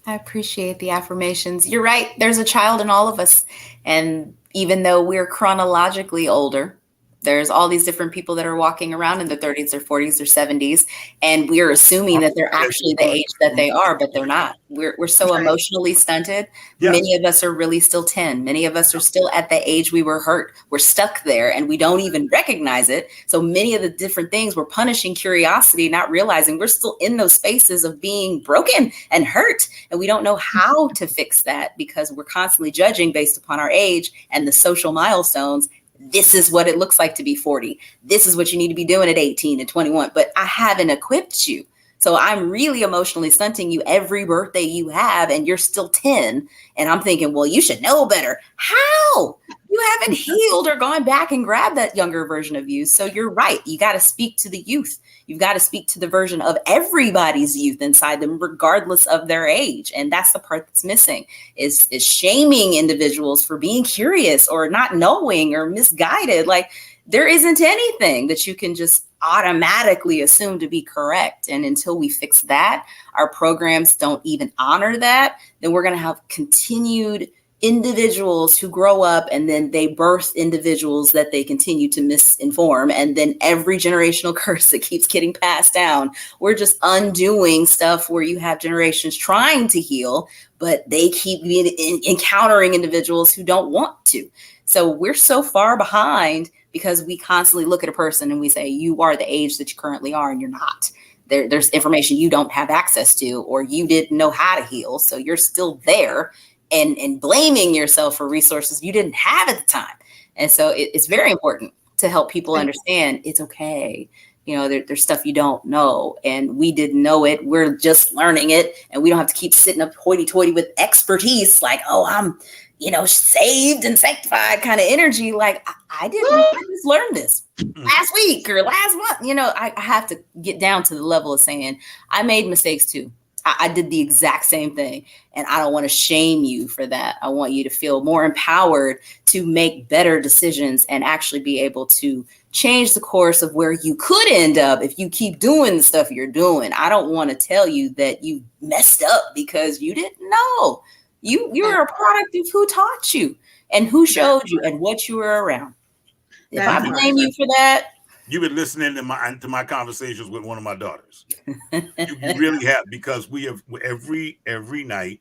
I appreciate the affirmations. You're right. There's a child in all of us. And even though we're chronologically older, there's all these different people that are walking around in their 30s, their 40s, their 70s. And we're assuming that they're actually the age that they are, but they're not. We're so emotionally stunted. Yes. Many of us are really still 10. Many of us are still at the age we were hurt. We're stuck there and we don't even recognize it. So many of the different things we're punishing curiosity, not realizing we're still in those spaces of being broken and hurt. And we don't know how to fix that because we're constantly judging based upon our age and the social milestones. This is what it looks like to be 40. This is what you need to be doing at 18 and 21. But I haven't equipped you. So I'm really emotionally stunting you every birthday you have, and you're still 10. And I'm thinking, well, you should know better. How? You haven't healed or gone back and grabbed that younger version of you. So you're right. You got to speak to the youth. You've got to speak to the version of everybody's youth inside them, regardless of their age. And that's the part that's missing is shaming individuals for being curious or not knowing or misguided. Like there isn't anything that you can just automatically assume to be correct. And until we fix that, our programs don't even honor that, then we're going to have continued individuals who grow up and then they birth individuals that they continue to misinform. And then every generational curse that keeps getting passed down, we're just undoing stuff where you have generations trying to heal, but they keep encountering individuals who don't want to. So we're so far behind because we constantly look at a person and we say, you are the age that you currently are and you're not. There's information you don't have access to, or you didn't know how to heal. So you're still there and blaming yourself for resources you didn't have at the time. And so it's very important to help people understand it's okay You know, there's stuff you don't know, and we didn't know it. We're just learning it, and we don't have to keep sitting up hoity-toity with expertise like, oh, I'm, saved and sanctified kind of energy. Like, I just learned this last week or last month. I have to get down to the level of saying I made mistakes too. I did the exact same thing, and I don't want to shame you for that. I want you to feel more empowered to make better decisions and actually be able to change the course of where you could end up if you keep doing the stuff you're doing. I don't want to tell you that you messed up because you didn't know. You're a product of who taught you and who showed you and what you were around. If I blame you for that, you've been listening to my conversations with one of my daughters. You really have, because we have every night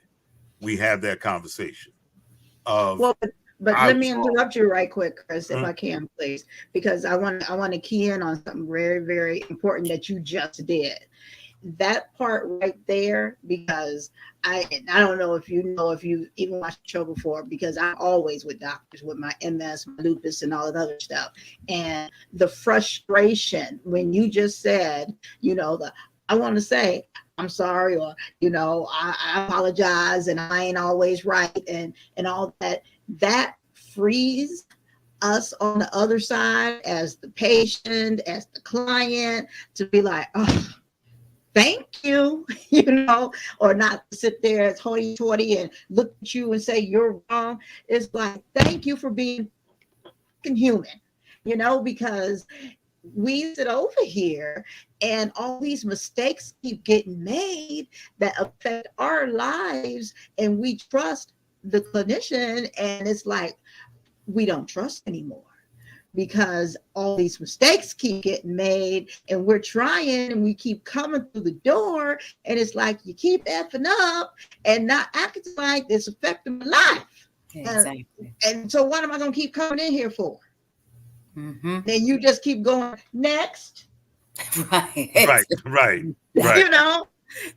we have that conversation. But let me interrupt you right quick, Chris, if I can, please, because I want to key in on something very, very important that you just did. That part right there, because I don't know if you even watched the show before, because I'm always with doctors with my MS, my lupus, and all that other stuff. And the frustration when you just said, I want to say, I'm sorry, or, I apologize, and I ain't always right, and all that frees us on the other side as the patient, as the client, to be like, oh, thank you, or not sit there as hoity-toity and look at you and say you're wrong. It's like, thank you for being human, because we sit over here and all these mistakes keep getting made that affect our lives, and we trust the clinician, and it's like we don't trust anymore, because all these mistakes keep getting made, and we're trying and we keep coming through the door, and it's like you keep effing up and not acting like it's affecting my life. Exactly. And so what am I going to keep coming in here for? Mm-hmm. Then you just keep going next. Right.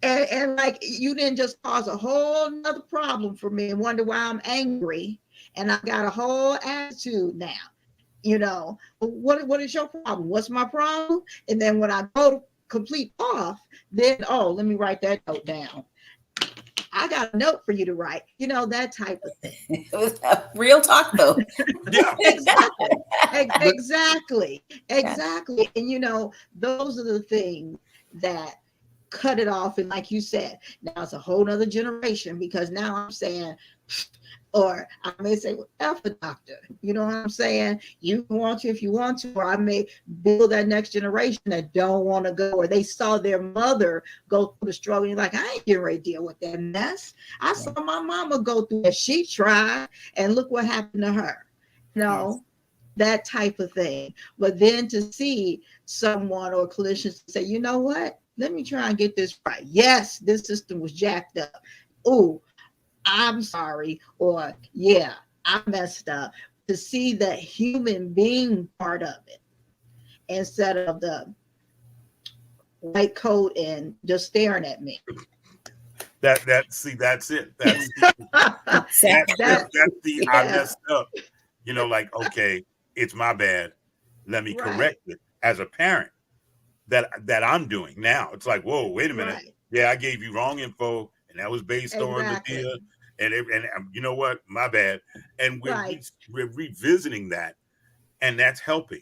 And like, you didn't just cause a whole nother problem for me and wonder why I'm angry and I got a whole attitude now. What is your problem? What's my problem? And then when I go to complete off, then, let me write that note down. I got a note for you to write, that type of thing. It was real talk, though. Yeah. Exactly. And, those are the things that cut it off. And like you said, now it's a whole nother generation, because now I'm saying, or I may say, well, F a doctor, you know what I'm saying? You want to if you want to, or I may build that next generation that don't want to go, or they saw their mother go through the struggle. You're like, I ain't getting ready to deal with that mess. I saw my mama go through it. She tried, and look what happened to her. That type of thing. But then to see someone or clinicians say, you know what? Let me try and get this right. Yes, this system was jacked up. Oh, I'm sorry, or yeah, I messed up. To see the human being part of it instead of the white coat and just staring at me. That's it. That's the I messed up. Like, okay, it's my bad. Let me correct it as a parent. That I'm doing now. It's like, whoa, wait a minute. Right. Yeah, I gave you wrong info, and that was based on the deal. And you know what? My bad. And we're revisiting that, and that's helping.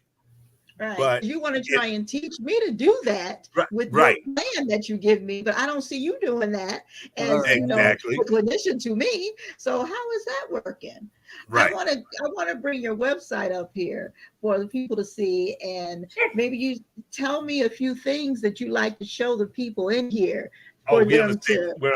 Right. But you want to try and teach me to do that with your plan that you give me, but I don't see you doing that as a clinician to me. So how is that working? Right. I want to bring your website up here for the people to see, and maybe you tell me a few things that you like to show the people in here. We're on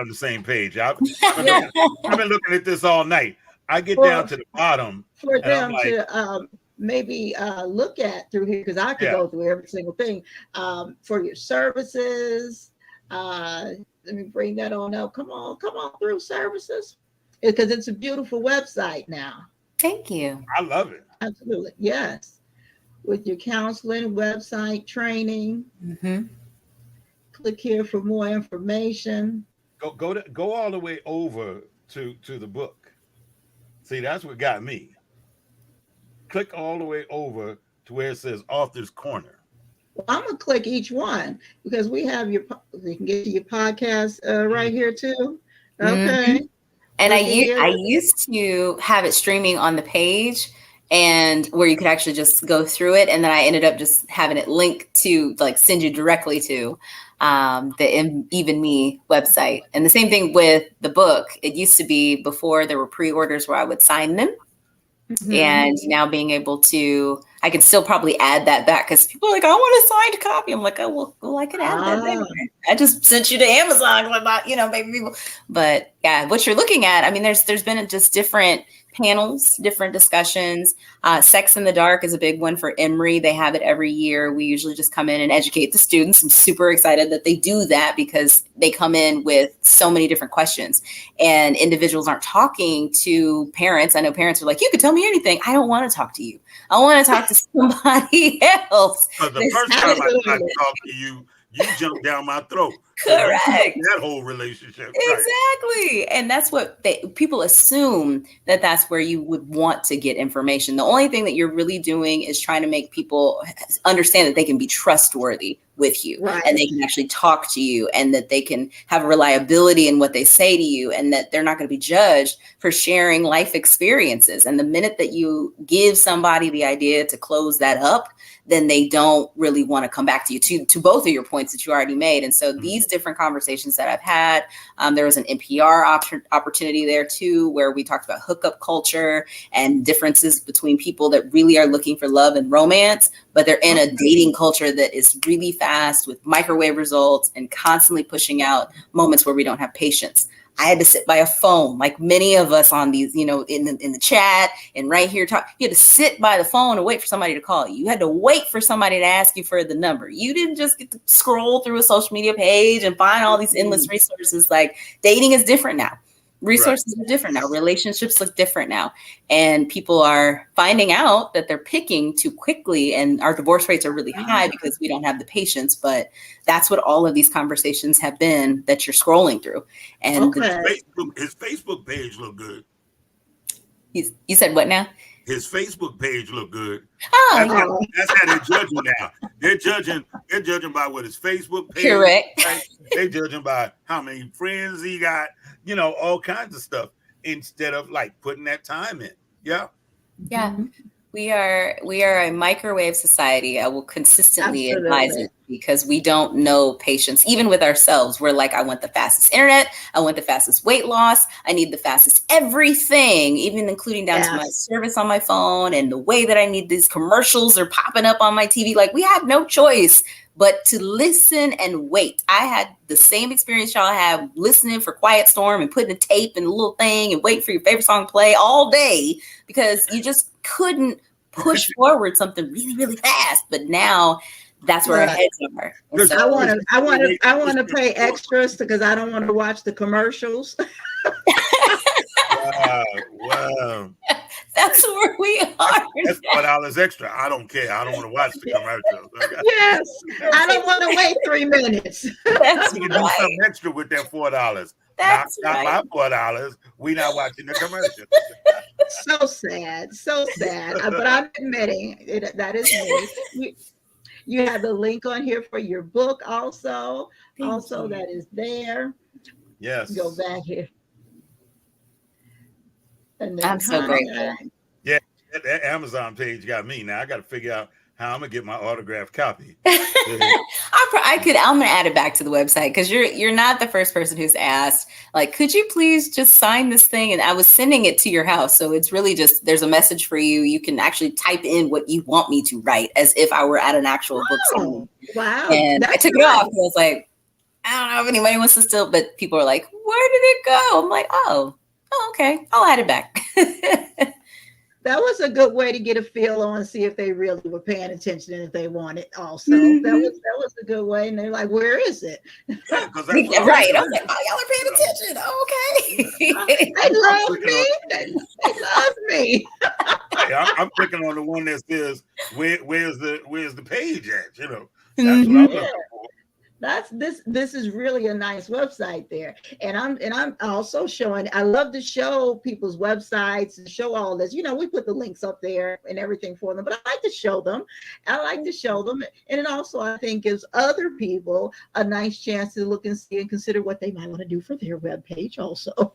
the same page. I've been looking at this all night. I get down to the bottom for them to maybe look at through here, because I could go through every single thing for your services. Let me bring that on up. Come on through services, because it's a beautiful website now. Thank you. I love it. Absolutely. Yes. With your counseling, website, training. Mm-hmm. Click here for more information. Go all the way over to the book. See, that's what got me. Click all the way over to where it says Author's Corner. Well, I'm gonna click each one because we have you can get to your podcast right here too. Okay. Mhm. And Look at here. I used to have it streaming on the page and where you could actually just go through it. And then I ended up just having it linked to like send you directly to Even Me website. And the same thing with the book. It used to be before there were pre-orders where I would sign them. And now being able to, I can still probably add that back because people are like, I want a signed copy. I'm like, oh, well, I can add that back. I just sent you to Amazon, maybe people. But yeah, what you're looking at, I mean, there's been just different panels, different discussions. Sex in the Dark is a big one for Emory. They have it every year. We usually just come in and educate the students. I'm super excited that they do that because they come in with so many different questions and individuals aren't talking to parents. I know parents are like, you could tell me anything. I don't want to talk to you. I want to talk to somebody else. Because the first time I tried to talk to you, you jumped down my throat. Correct. That whole relationship. Exactly. Right. And that's what people assume that that's where you would want to get information. The only thing that you're really doing is trying to make people understand that they can be trustworthy with you and they can actually talk to you and that they can have reliability in what they say to you and that they're not going to be judged for sharing life experiences. And the minute that you give somebody the idea to close that up, then they don't really want to come back to you to both of your points that you already made. And so these different conversations that I've had, there was an NPR opportunity there too, where we talked about hookup culture and differences between people that really are looking for love and romance, but they're in a dating culture that is really fast with microwave results and constantly pushing out moments where we don't have patience. I had to sit by a phone, like many of us on these, in the chat and right here talk. You had to sit by the phone and wait for somebody to call you. You had to wait for somebody to ask you for the number. You didn't just get to scroll through a social media page and find all these endless resources. Like dating is different now. Resources are different now. Relationships look different now. And people are finding out that they're picking too quickly and our divorce rates are really high because we don't have the patience. But that's what all of these conversations have been that you're scrolling through. And his Facebook page looked good. You said what now? His Facebook page looked good. Oh, that's how they're judging now. They're judging by what his Facebook page. Correct. Right? They're judging by how many friends he got, all kinds of stuff, instead of like putting that time in. Yeah. Yeah. We are a microwave society. I will consistently advise it because we don't know patience, even with ourselves. We're like, I want the fastest internet. I want the fastest weight loss. I need the fastest everything, even including down to my service on my phone and the way that I need these commercials are popping up on my TV. Like we have no choice but to listen and wait. I had the same experience y'all have listening for Quiet Storm and putting a tape in a little thing and waiting for your favorite song to play all day because you just couldn't push forward something really, really fast. But now that's where our heads are. So, I want to pay extras because I don't want to watch the commercials. Wow. That's where we are. That's $4 extra. I don't care. I don't want to watch the commercials. Yes, I don't want to wait 3 minutes. That's you can do something extra with that $4. That's not my $4. We not watching the commercials. So sad. But I'm admitting that is me. You have the link on here for your book also. Thank you. That is there. Yes. Go back here. I'm so grateful. Yeah, that Amazon page got me. Now I got to figure out how I'm gonna get my autographed copy. I'm gonna add it back to the website because you're not the first person who's asked, like, could you please just sign this thing? And I was sending it to your house. So it's really just, there's a message for you. You can actually type in what you want me to write as if I were at an actual book signing. Wow. And I took it off because I was like, I don't know if anybody wants to still, but people are like, where did it go? I'm like, oh, okay. I'll add it back. That was a good way to get a feel on, see if they really were paying attention and if they want it also. That was a good way. And they're like, where is it? Yeah, right. I was like, oh, y'all are paying attention. Okay. They love me. They love me. Hey, I'm clicking on the one that says, where's the page at? That's what I'm looking for. This is really a nice website there. And I'm also showing, I love to show people's websites and show all this. We put the links up there and everything for them, but I like to show them. And it also, I think, gives other people a nice chance to look and see and consider what they might want to do for their webpage also.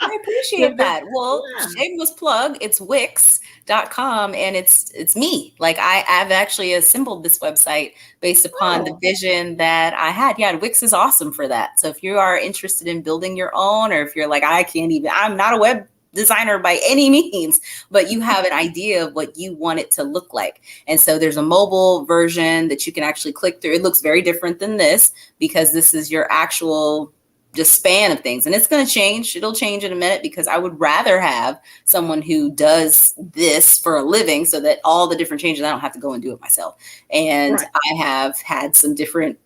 I appreciate that. Well, shameless plug, it's Wix.com, and it's me. Like I've actually assembled this website based upon the vision that I had. Yeah, Wix is awesome for that. So if you are interested in building your own, or if you're like, I'm not a web designer by any means, but you have an idea of what you want it to look like. And so there's a mobile version that you can actually click through. It looks very different than this because this is your actual just span of things, and it's going to change. It'll change in a minute because I would rather have someone who does this for a living so that all the different changes, I don't have to go and do it myself. And I have had some different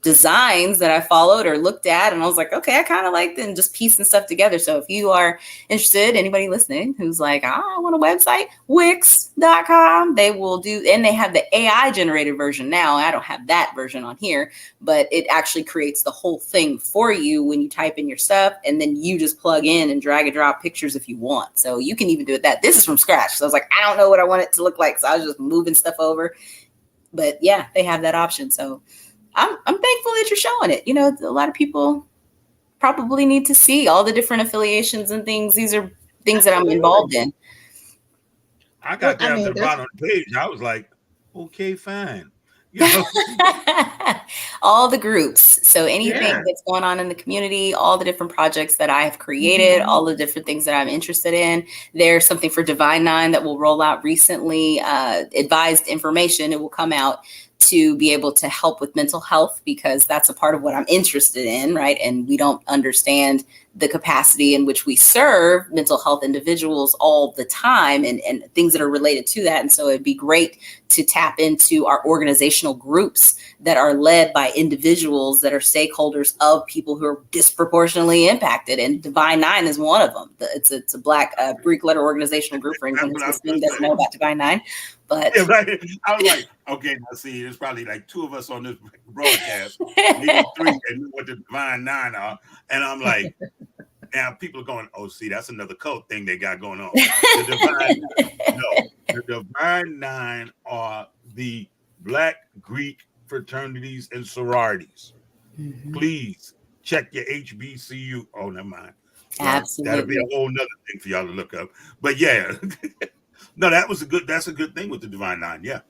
designs that I followed or looked at, and I was like, okay, I kind of like them, just piecing stuff together. So if you are interested, anybody listening who's like, I want a website, Wix.com, they will do, and they have the AI generated version now. I don't have that version on here, but it actually creates the whole thing for you when you type in your stuff, and then you just plug in and drag and drop pictures if you want. So you can even do it that. This is from scratch. So I was like, I don't know what I want it to look like. So I was just moving stuff over. But yeah, they have that option. So I'm thankful that you're showing it. A lot of people probably need to see all the different affiliations and things. These are things that I'm involved in. I got down to the bottom of the page. I was like, okay, fine. All the groups. So anything that's going on in the community, all the different projects that I have created, all the different things that I'm interested in. There's something for Divine Nine that will roll out recently, advised information. It will come out to be able to help with mental health, because that's a part of what I'm interested in, right? And we don't understand the capacity in which we serve mental health individuals all the time, and things that are related to that. And so it'd be great to tap into our organizational groups that are led by individuals that are stakeholders of people who are disproportionately impacted. And Divine Nine is one of them. It's a Black Greek letter organizational group for anyone who's listening doesn't know about Divine Nine. But I was like, okay, now see, there's probably like two of us on this broadcast, maybe three that know what the Divine Nine are. And I'm like, now people are going, oh, see, that's another cult thing they got going on. The Divine Nine are the Black Greek fraternities and sororities. Please check your HBCU. Oh, never mind. Absolutely. That'll be a whole nother thing for y'all to look up. But yeah. No, that's a good thing with the Divine Nine. Yeah.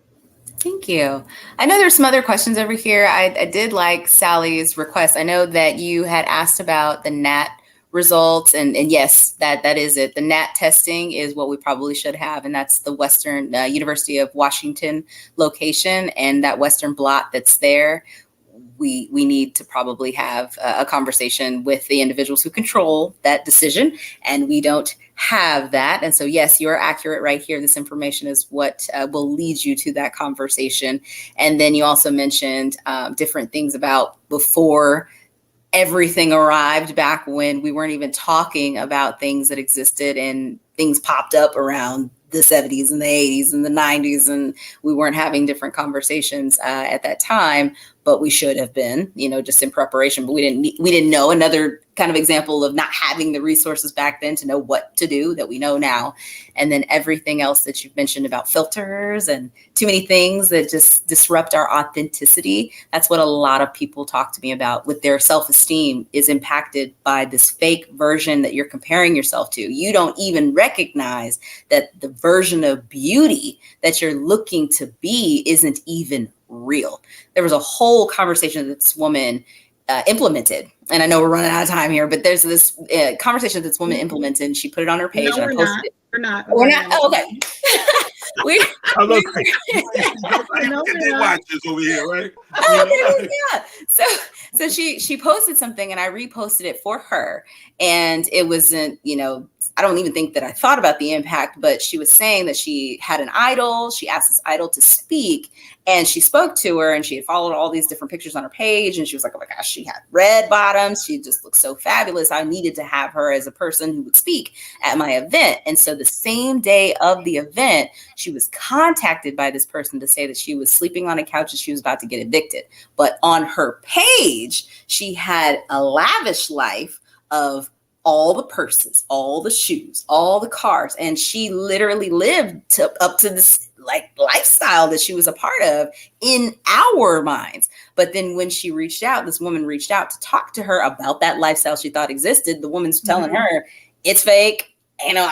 Thank you. I know there's some other questions over here. I did like Sally's request. I know that you had asked about the NAT results, and yes, that is it. The NAT testing is what we probably should have, and that's the Western University of Washington location, and that Western blot that's there. We need to probably have a conversation with the individuals who control that decision, and we don't have that. And so, yes, you're accurate right here. This information is what will lead you to that conversation. And then you also mentioned different things about before everything arrived, back when we weren't even talking about things that existed, and things popped up around the 70s and the 80s and the 90s, and we weren't having different conversations at that time, but we should have been, just in preparation. But we didn't know. Another kind of example of not having the resources back then to know what to do that we know now. And then everything else that you've mentioned about filters and too many things that just disrupt our authenticity. That's what a lot of people talk to me about with their self-esteem, is impacted by this fake version that you're comparing yourself to. You don't even recognize that the version of beauty that you're looking to be isn't even real. There was a whole conversation that this woman implemented, and I know we're running out of time here, but there's this conversation that this woman implemented, and she put it on her page. No, and we're I posted it. We're not. We're not. Oh, okay. They watch this over here, right? Yeah. So she posted something, and I reposted it for her, and it wasn't, I don't even think that I thought about the impact, but she was saying that she had an idol. She asked this idol to speak, and she spoke to her, and she had followed all these different pictures on her page. And she was like, oh my gosh, she had red bottoms. She just looked so fabulous. I needed to have her as a person who would speak at my event. And so the same day of the event, she was contacted by this person to say that she was sleeping on a couch and she was about to get evicted. addicted. But on her page, she had a lavish life of all the purses, all the shoes, all the cars. And she literally lived up to this like lifestyle that she was a part of in our minds. But then when she reached out, this woman reached out to talk to her about that lifestyle she thought existed. The woman's telling her it's fake. You know,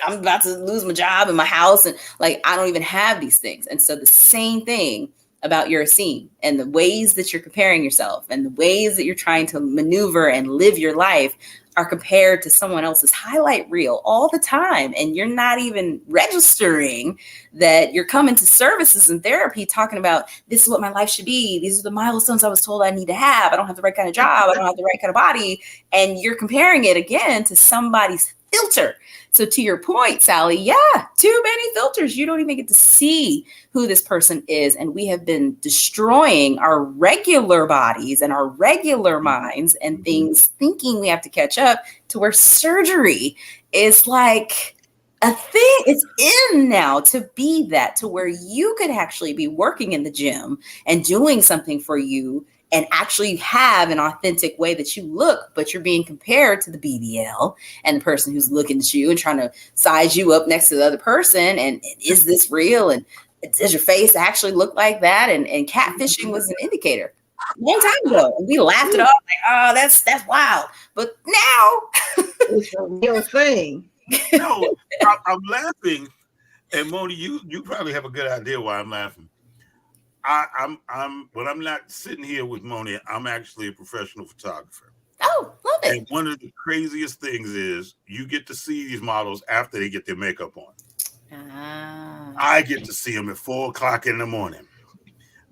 I'm about to lose my job and my house. And like, I don't even have these things. And so the same thing about your esteem and the ways that you're comparing yourself and the ways that you're trying to maneuver and live your life are compared to someone else's highlight reel all the time. And you're not even registering that you're coming to services and therapy talking about, this is what my life should be. These are the milestones I was told I need to have. I don't have the right kind of job. I don't have the right kind of body. And you're comparing it again to somebody's filter. So to your point, Sally, yeah, too many filters. You don't even get to see who this person is. And we have been destroying our regular bodies and our regular minds and things, thinking we have to catch up to where surgery is like a thing. It's in now to be that, to where you could actually be working in the gym and doing something for you and actually have an authentic way that you look, but you're being compared to the BBL and the person who's looking at you and trying to size you up next to the other person. And is this real? And does your face actually look like that? And catfishing was an indicator a long time ago. And we laughed it off like, oh, that's wild. But now it's a real thing. No, I'm laughing. And Moni, you probably have a good idea why I'm laughing. I'm when I'm not sitting here with Moni, I'm actually a professional photographer. Oh, love it. And one of the craziest things is you get to see these models after they get their makeup on. I get to see them at 4:00 in the morning.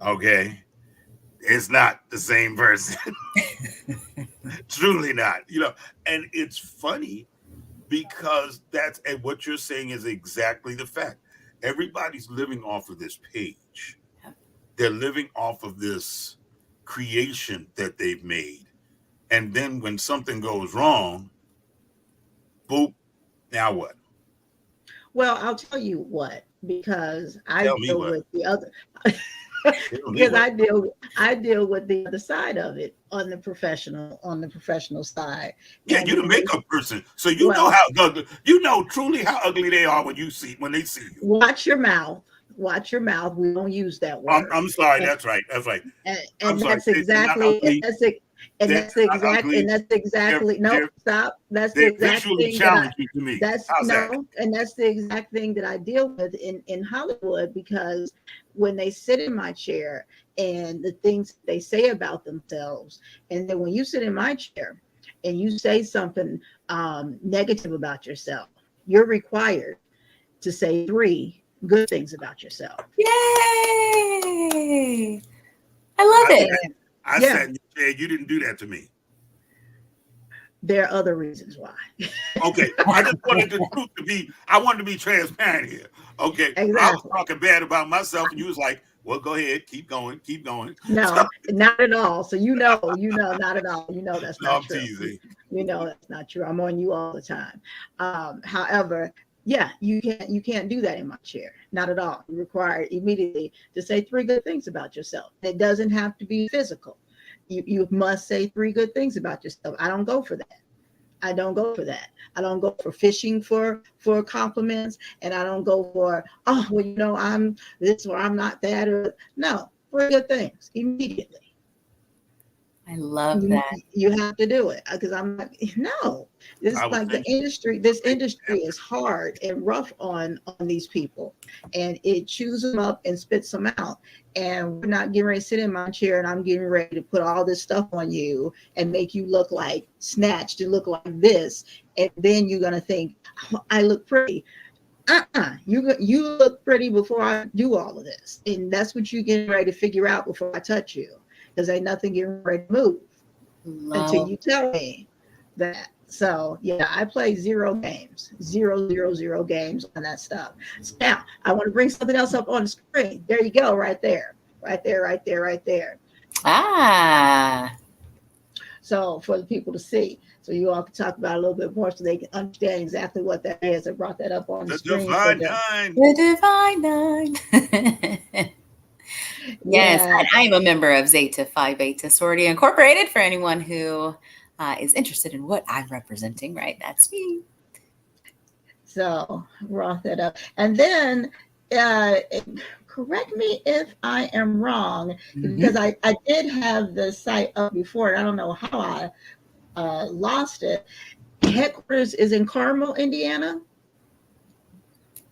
Okay. It's not the same person. Truly not. You know, and it's funny because and what you're saying is exactly the fact. Everybody's living off of this page. They're living off of this creation that they've made. And then when something goes wrong, boop, now what? Well, I'll tell you what, because I deal with the other because I deal with the other side of it on the professional side. Yeah, you're the makeup person. So know truly how ugly they are when they see you. Watch your mouth. Watch your mouth. We don't use that word. I'm sorry. That's right. And that's exactly thing that I deal with in Hollywood, because when they sit in my chair and the things they say about themselves, and then when you sit in my chair and you say something negative about yourself, you're required to say 3 good things about yourself. Yay! I love it. I said, you didn't do that to me. There are other reasons why. Okay. I just wanted the truth to be, I wanted to be transparent here. Okay. Exactly. I was talking bad about myself and you was like, well, go ahead. Keep going. No, not at all. So not at all. That's not true. I'm teasing. That's not true. I'm on you all the time. However, yeah, you can't do that in my chair. Not at all. You're required immediately to say 3 good things about yourself. It doesn't have to be physical. You must say 3 good things about yourself. I don't go for that. I don't go for fishing for compliments, and I don't go for, I'm this or I'm not that, or no, 3 good things immediately. I love that. You have to do it, because I'm like, no, this is like the industry. This industry is hard and rough on these people, and it chews them up and spits them out. And we're not getting ready to sit in my chair and I'm getting ready to put all this stuff on you and make you look like snatched and look like this. And then you're going to think, oh, I look pretty. You look pretty before I do all of this. And that's what you're getting ready to figure out before I touch you. Because ain't nothing getting ready to move until you tell me that. So yeah, I play 0 games, 0 games on that stuff. So now I want to bring something else up on the screen. There you go, right there. So for the people to see, so you all can talk about it a little bit more, so they can understand exactly what that is. I brought that up on the screen. The divine nine. Yes, Yeah. I am a member of Zeta Phi Beta Sorority Incorporated for anyone who is interested in what I'm representing, right? That's me. So brought that up. And then uh, correct me if I am wrong, because I did have the site up before. I don't know how I lost it. Headquarters is in Carmel, Indiana,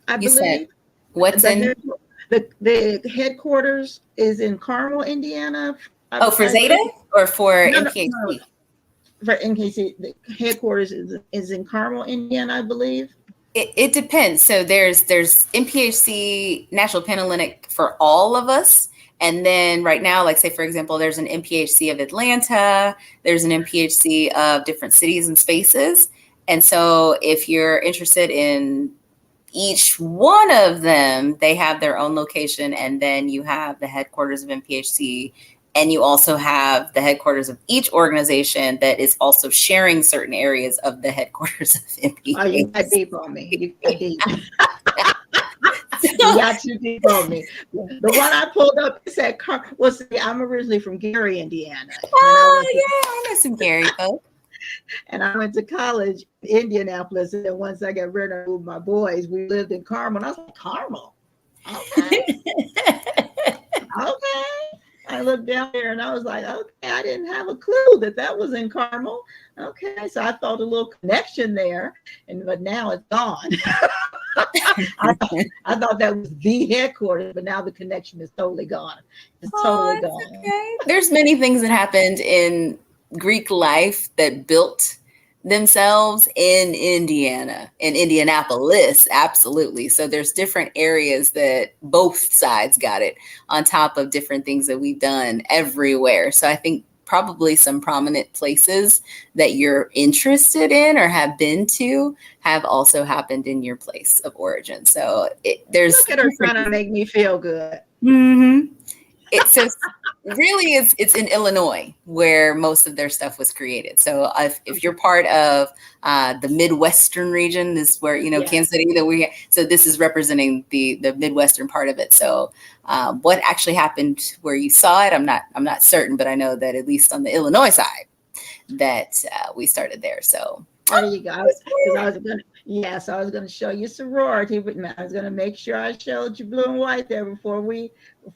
I You said believe. what's The, in? head, the headquarters is in Carmel, Indiana. Oh, for I Zeta believe. or for No, no, no. MPHC? For NKC, the headquarters is in Carmel, Indiana, I believe. It depends. So there's MPHC National Panhellenic for all of us. And then right now, like say, for example, there's an MPHC of Atlanta, there's an MPHC of different cities and spaces. And so if you're interested in each one of them, they have their own location. And then you have the headquarters of MPHC. And you also have the headquarters of each organization that is also sharing certain areas of the headquarters of MPHC. Oh, you got deep on me. You got deep. You got too deep on me. The one I pulled up said, well, see, I'm originally from Gary, Indiana. Oh, yeah, I know some Gary folks. And I went to college in Indianapolis. And then once I got rid of my boys, we lived in Carmel. And I was like, Carmel? Okay. Okay. I looked down there and I was like, okay, I didn't have a clue that was in Carmel. Okay, so I felt a little connection there, but now it's gone. I thought that was the headquarters, but now the connection is totally gone. It's totally gone. Okay. There's many things that happened in Greek life that built themselves in Indiana, in Indianapolis, absolutely. So there's different areas that both sides got it on top of different things that we've done everywhere. So I think probably some prominent places that you're interested in or have been to have also happened in your place of origin. So there's look at her trying to make me feel good. Mm-hmm. So really it's in Illinois where most of their stuff was created. So if you're part of the Midwestern region, this is where, yes. Kansas City so this is representing the Midwestern part of it. So what actually happened where you saw it, I'm not certain, but I know that at least on the Illinois side that we started there. So there you go. I was going to show you sorority, but I was going to make sure I showed you blue and white there before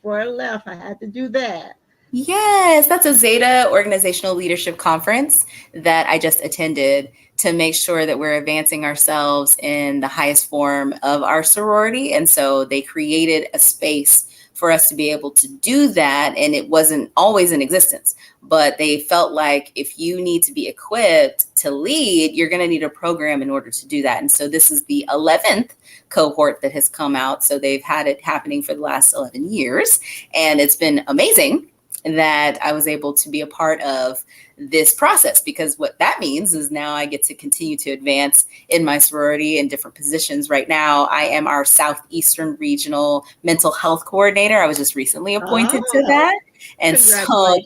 I left. I had to do that. Yes, that's a Zeta organizational leadership conference that I just attended to make sure that we're advancing ourselves in the highest form of our sorority. And so they created a space for us to be able to do that. And it wasn't always in existence, but they felt like if you need to be equipped to lead, you're going to need a program in order to do that. And so this is the 11th cohort that has come out. So they've had it happening for the last 11 years. And it's been amazing that I was able to be a part of this process, because what that means is now I get to continue to advance in my sorority in different positions. Right now, I am our Southeastern Regional Mental Health Coordinator. I was just recently appointed to that. And so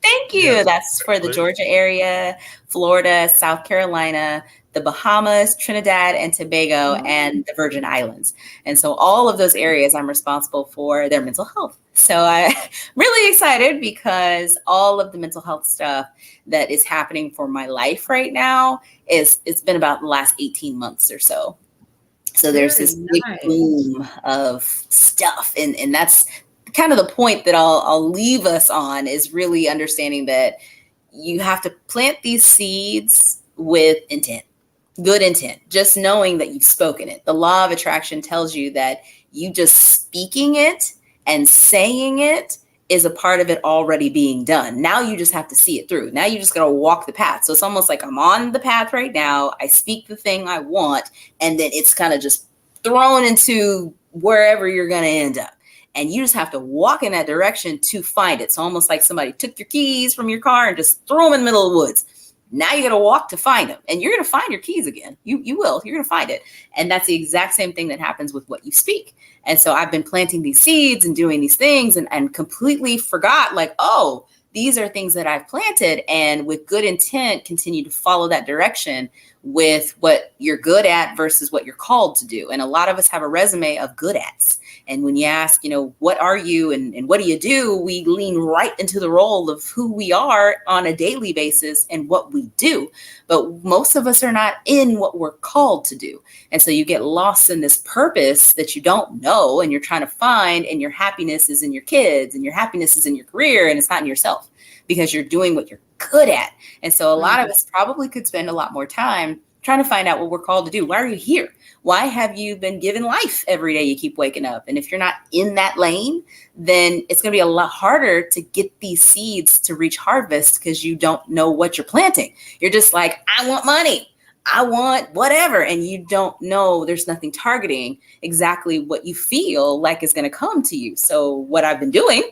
thank you. Yes. That's for the Georgia area, Florida, South Carolina, the Bahamas, Trinidad and Tobago, and the Virgin Islands. And so all of those areas I'm responsible for their mental health. So I'm really excited because all of the mental health stuff that is happening for my life right now it's been about the last 18 months or so. So there's this big boom of stuff. And that's kind of the point that I'll leave us on, is really understanding that you have to plant these seeds with intent. Good intent, just knowing that you've spoken it. The law of attraction tells you that you just speaking it and saying it is a part of it already being done. Now you just have to see it through. Now you just got to walk the path. So it's almost like I'm on the path right now. I speak the thing I want, and then it's kind of just thrown into wherever you're going to end up. And you just have to walk in that direction to find it. So almost like somebody took your keys from your car and just threw them in the middle of the woods. Now you got to walk to find them, and you're going to find your keys again. You will. You're going to find it. And that's the exact same thing that happens with what you speak. And so I've been planting these seeds and doing these things and completely forgot, like, oh, these are things that I've planted, and with good intent, continue to follow that direction. with what you're good at versus what you're called to do. And a lot of us have a resume of good ats. And when you ask, what are you and what do, we lean right into the role of who we are on a daily basis and what we do. But most of us are not in what we're called to do. And so you get lost in this purpose that you don't know and you're trying to find, and your happiness is in your kids and your happiness is in your career, and it's not in yourself because you're doing what you're good at. And so a lot of us probably could spend a lot more time trying to find out what we're called to do. Why are you here? Why have you been given life every day you keep waking up? And if you're not in that lane, then it's going to be a lot harder to get these seeds to reach harvest because you don't know what you're planting. You're just like, I want money. I want whatever. And you don't know, there's nothing targeting exactly what you feel like is going to come to you. So what I've been doing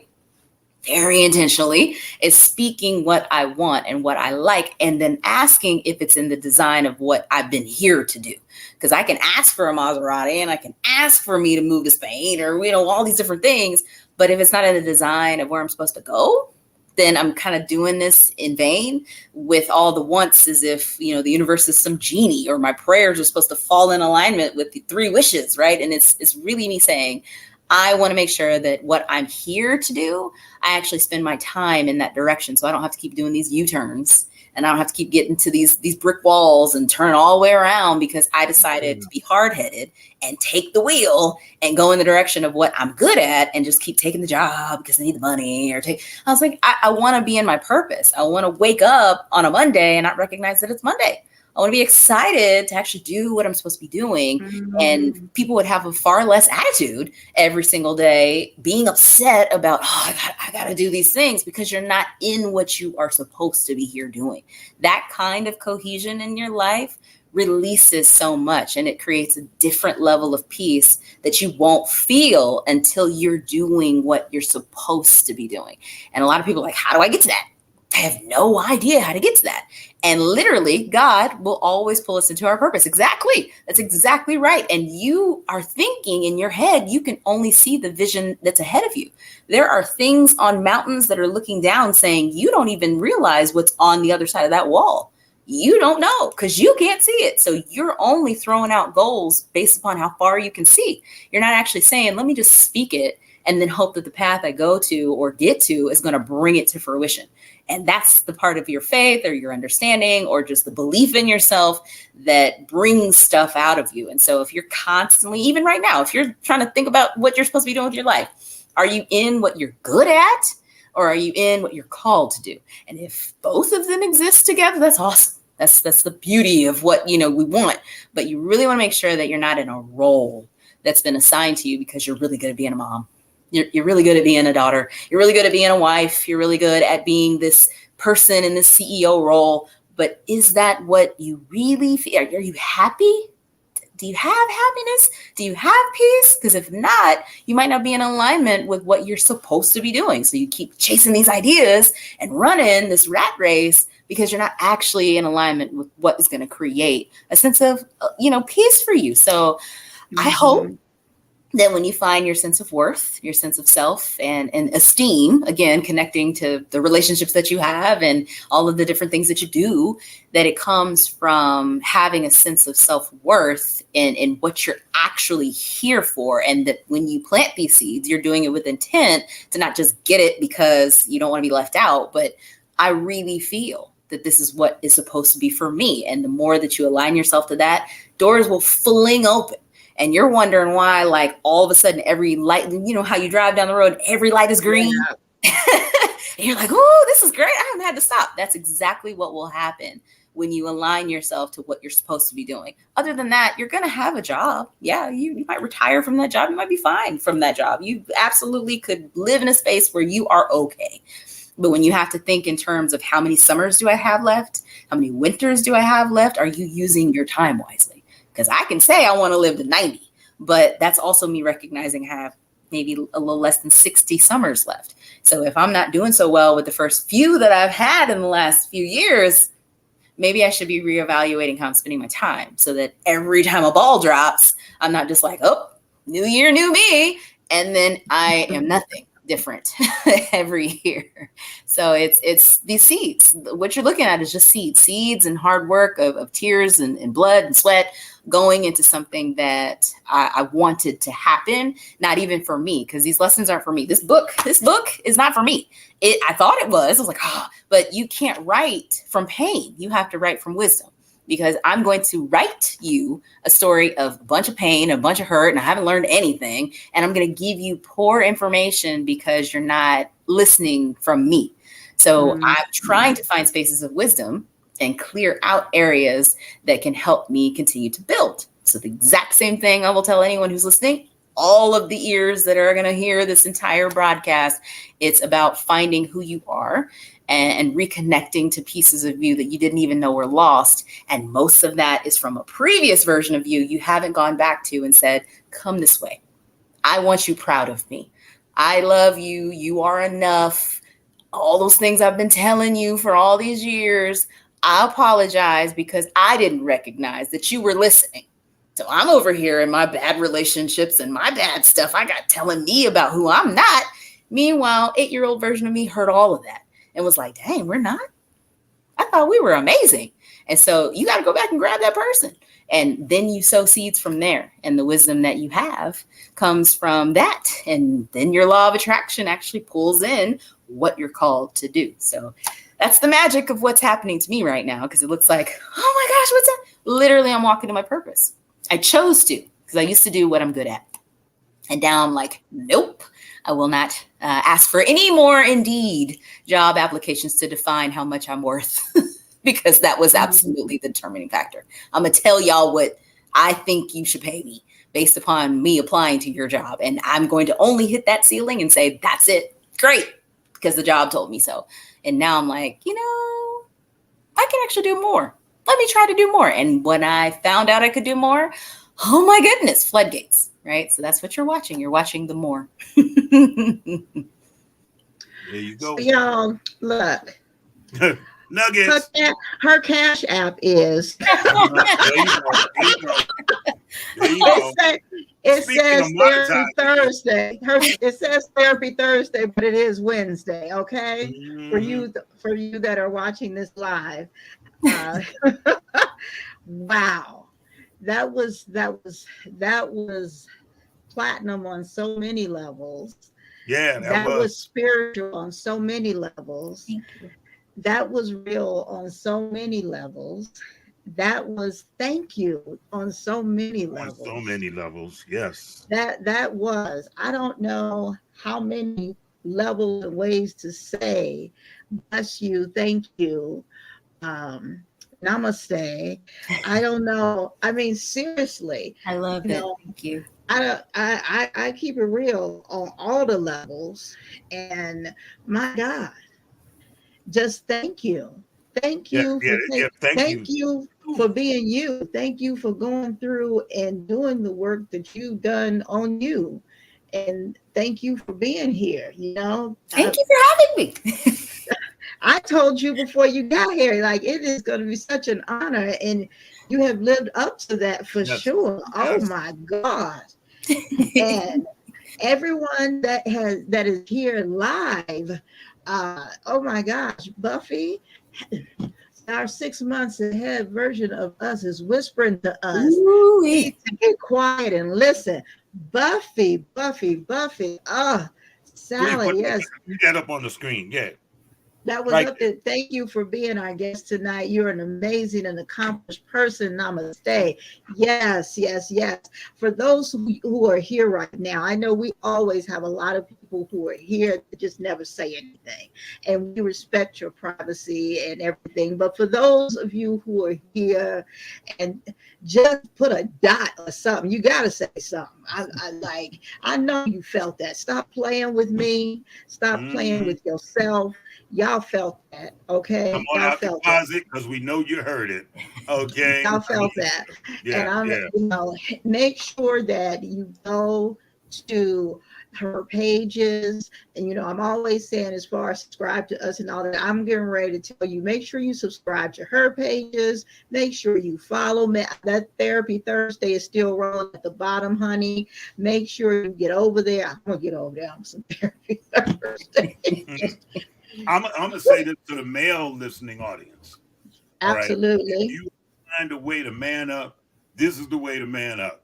very intentionally is speaking what I want and what I like, and then asking if it's in the design of what I've been here to do. Because I can ask for a Maserati and I can ask for me to move to Spain or, all these different things. But if it's not in the design of where I'm supposed to go, then I'm kind of doing this in vain with all the wants, as if, the universe is some genie or my prayers are supposed to fall in alignment with the 3 wishes, right? And it's really me saying, I want to make sure that what I'm here to do, I actually spend my time in that direction. So I don't have to keep doing these U-turns, and I don't have to keep getting to these brick walls and turn all the way around because I decided to be hard-headed and take the wheel and go in the direction of what I'm good at and just keep taking the job because I need the money I was like, I want to be in my purpose. I want to wake up on a Monday and not recognize that it's Monday. I want to be excited to actually do what I'm supposed to be doing. And people would have a far less attitude every single day being upset about, I got to do these things because you're not in what you are supposed to be here doing. That kind of cohesion in your life releases so much, and it creates a different level of peace that you won't feel until you're doing what you're supposed to be doing. And a lot of people are like, how do I get to that? I have no idea how to get to that. And literally, God will always pull us into our purpose. Exactly. That's exactly right. And you are thinking in your head, you can only see the vision that's ahead of you. There are things on mountains that are looking down saying, you don't even realize what's on the other side of that wall. You don't know because you can't see it. So you're only throwing out goals based upon how far you can see. You're not actually saying, let me just speak it and then hope that the path I go to or get to is going to bring it to fruition. And that's the part of your faith or your understanding or just the belief in yourself that brings stuff out of you. And so if you're constantly, even right now, if you're trying to think about what you're supposed to be doing with your life, are you in what you're good at or are you in what you're called to do? And if both of them exist together, that's awesome. That's the beauty of what, we want. But you really want to make sure that you're not in a role that's been assigned to you because you're really good at being a mom. You're really good at being a daughter. You're really good at being a wife. You're really good at being this person in this CEO role. But is that what you really feel? Are you happy? Do you have happiness? Do you have peace? Because if not, you might not be in alignment with what you're supposed to be doing. So you keep chasing these ideas and running this rat race because you're not actually in alignment with what is going to create a sense of, peace for you. So I hope that when you find your sense of worth, your sense of self and esteem, again, connecting to the relationships that you have and all of the different things that you do, that it comes from having a sense of self-worth in what you're actually here for. And that when you plant these seeds, you're doing it with intent to not just get it because you don't want to be left out, but I really feel that this is what is supposed to be for me. And the more that you align yourself to that, doors will fling open. And you're wondering why, like, all of a sudden, every light, how you drive down the road, every light is green. Yeah. And you're like, oh, this is great. I haven't had to stop. That's exactly what will happen when you align yourself to what you're supposed to be doing. Other than that, you're going to have a job. Yeah, you might retire from that job. You might be fine from that job. You absolutely could live in a space where you are okay. But when you have to think in terms of how many summers do I have left? How many winters do I have left? Are you using your time wisely? Because I can say I want to live to 90, but that's also me recognizing I have maybe a little less than 60 summers left. So if I'm not doing so well with the first few that I've had in the last few years, maybe I should be reevaluating how I'm spending my time so that every time a ball drops, I'm not just like, oh, new year, new me. And then I am nothing. different every year. So it's these seeds. What you're looking at is just seeds and hard work of tears and blood and sweat going into something that I wanted to happen, not even for me, because these lessons aren't for me. This book is not for me. I thought it was. I was like, but you can't write from pain. You have to write from wisdom. Because I'm going to write you a story of a bunch of pain, a bunch of hurt, and I haven't learned anything. And I'm going to give you poor information because you're not listening from me. So I'm trying to find spaces of wisdom and clear out areas that can help me continue to build. So the exact same thing I will tell anyone who's listening, all of the ears that are going to hear this entire broadcast. It's about finding who you are and reconnecting to pieces of you that you didn't even know were lost. And most of that is from a previous version of you haven't gone back to and said, come this way. I want you proud of me. I love you. You are enough. All those things I've been telling you for all these years. I apologize because I didn't recognize that you were listening. So I'm over here in my bad relationships and my bad stuff I got telling me about who I'm not. Meanwhile, 8-year-old version of me heard all of that and was like, dang, we're not? I thought we were amazing. And so you got to go back and grab that person. And then you sow seeds from there. And the wisdom that you have comes from that. And then your law of attraction actually pulls in what you're called to do. So that's the magic of what's happening to me right now. Because it looks like, oh my gosh, what's that? Literally, I'm walking to my purpose. I chose to, because I used to do what I'm good at. And now I'm like, nope, I will not ask for any more Indeed job applications to define how much I'm worth, because that was absolutely the determining factor. I'm going to tell y'all what I think you should pay me based upon me applying to your job. And I'm going to only hit that ceiling and say, that's it. Great. Because the job told me so. And now I'm like, I can actually do more. Let me try to do more. And when I found out I could do more, oh my goodness, floodgates, right? So that's what you're watching. You're watching the more. There you go. So y'all, look. Nuggets. Her cash app is. There you go. It Speaking says of Therapy monetizing. Thursday. It says Therapy Thursday, but it is Wednesday. Okay, for you that are watching this live. Wow, that was platinum on so many levels. Yeah, that was spiritual on so many levels. Thank you. That was real on so many levels. That was thank you on so many levels. On so many levels, yes. That was, I don't know how many levels and ways to say bless you, thank you, namaste. I don't know. I mean, seriously. I love it. Thank you. I keep it real on all the levels, and my God, just thank you. Thank you. Thank you for being you. Thank you for going through and doing the work that you've done on you. And thank you for being here. Thank you for having me. I told you before you got here, like, it is going to be such an honor, and you have lived up to that for sure. Yes. Oh my God. And everyone that is here live, oh my gosh, Buffy, our 6 months ahead version of us is whispering to us. Ooh, need to get quiet and listen. Buffy. Sally, yes. You got up on the screen, yeah. That was up there. Thank you for being our guest tonight. You're an amazing and accomplished person. Namaste. Yes. For those who are here right now, I know we always have a lot of people who are here that just never say anything. And we respect your privacy and everything. But for those of you who are here and just put a dot or something, you got to say something. I know you felt that. Stop playing with me. Stop playing with yourself. Y'all felt that, okay? Come on out the closet, because we know you heard it, okay? Y'all felt that. And I'm, make sure that you go to her pages. And, I'm always saying, as far as subscribe to us and all that, I'm getting ready to tell you, make sure you subscribe to her pages. Make sure you follow me. That Therapy Thursday is still rolling at the bottom, honey. Make sure you get over there. I'm going to get over there on some Therapy Thursday. I'm going to say this to the male listening audience. Absolutely. Right? If you find a way to man up, this is the way to man up.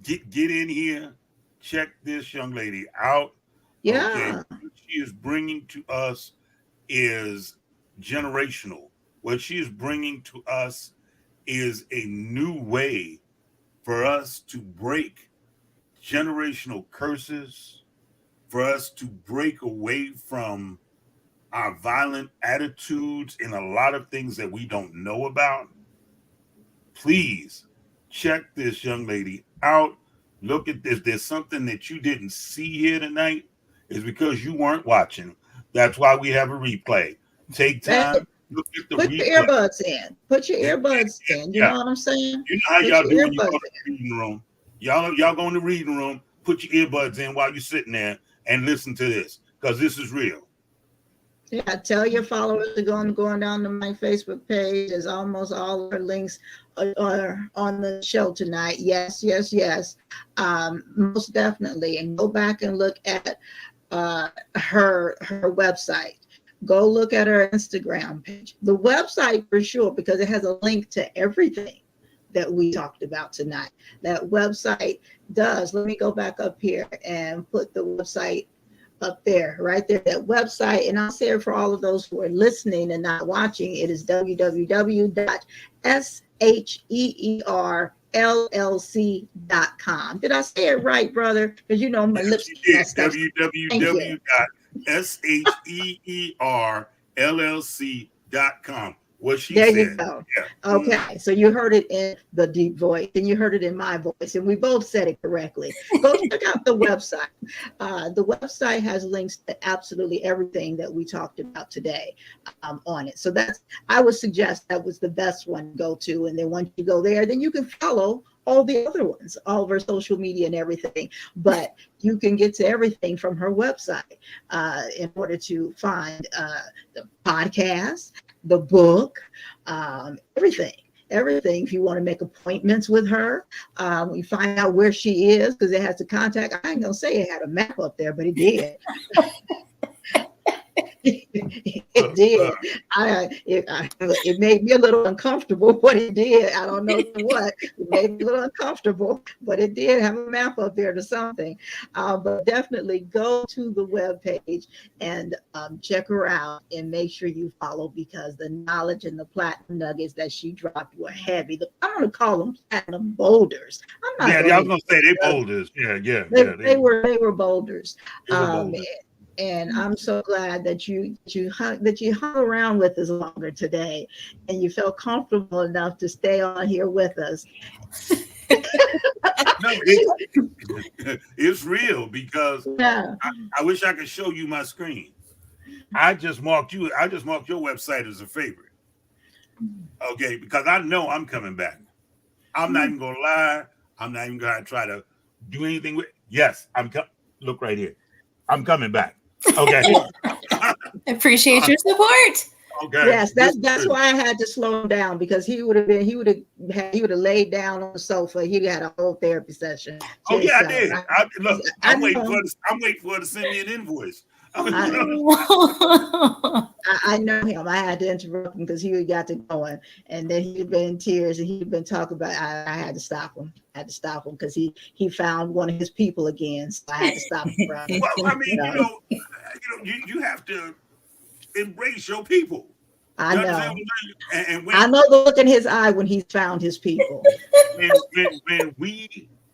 Get in here, check this young lady out. Yeah. Okay. What she is bringing to us is generational. What she is bringing to us is a new way for us to break generational curses, for us to break away from our violent attitudes in a lot of things that we don't know about. Please check this young lady out. Look at this. There's something that you didn't see here tonight. It's because you weren't watching. That's why we have a replay. Take time. Look at the Put replay. your earbuds in. Put your earbuds in. You know what I'm saying? You know how y'all do when you go to the reading room. Y'all go in the reading room, put your earbuds in while you're sitting there and listen to this, because this is real. Yeah, tell your followers to going down to my Facebook page. There's almost all our links are on the show tonight. Yes. Most definitely. And go back and look at her website. Go look at her Instagram page. The website for sure, because it has a link to everything that we talked about tonight. That website does. Let me go back up here and put the website up there, right there, that website. And I'll say it for all of those who are listening and not watching. It is www.SHEERLLC.com. Did I say it right, brother? Because my lips. www.SHEERLLC.com. What she there said. You go. Yeah. Okay, so you heard it in the deep voice, and you heard it in my voice, and we both said it correctly. Go check out the website. The website has links to absolutely everything that we talked about today on it. So I would suggest that was the best one to go to. And then once you go there, then you can follow all the other ones, all of her social media and everything. But you can get to everything from her website in order to find the podcast, the book, everything. If you want to make appointments with her, you find out where she is, because it has to contact. I ain't gonna say it had a map up there, but it did. It did. It made me a little uncomfortable what it did. I don't know what. It made me a little uncomfortable, but it did have a map up there to something. But definitely go to the webpage and check her out and make sure you follow, because the knowledge and the platinum nuggets that she dropped were heavy. I'm going to call them platinum boulders. I was going to say they boulders. Yeah. They were boulders. They were boulders. And I'm so glad that you hung around with us longer today, and you felt comfortable enough to stay on here with us. No, it's real, because I wish I could show you my screen. I just marked your website as a favorite. Okay, because I know I'm coming back. I'm not even gonna lie. I'm not even gonna try to do anything with. Yes, look right here. I'm coming back. Okay. Appreciate your support. Okay. Yes, that's why I had to slow him down, because he would have laid down on the sofa. He had a whole therapy session. Oh yeah, I did. I'm waiting for her to send me an invoice. I know him. I had to interrupt him because he got to going, and then he'd been in tears, and he'd been talking about. I had to stop him. Because he found one of his people again. So I had to stop him. Well, I mean, you have to embrace your people. I know. I know the look in his eye when he's found his people.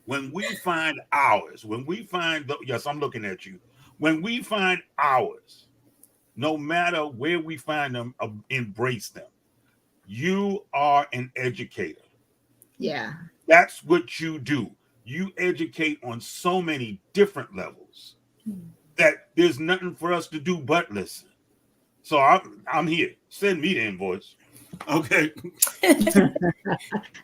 When we find ours, yes, I'm looking at you. When we find ours, no matter where we find them, embrace them. You are an educator. Yeah. That's what you do. You educate on so many different levels that there's nothing for us to do but listen. So I'm here. Send me the invoice. Okay.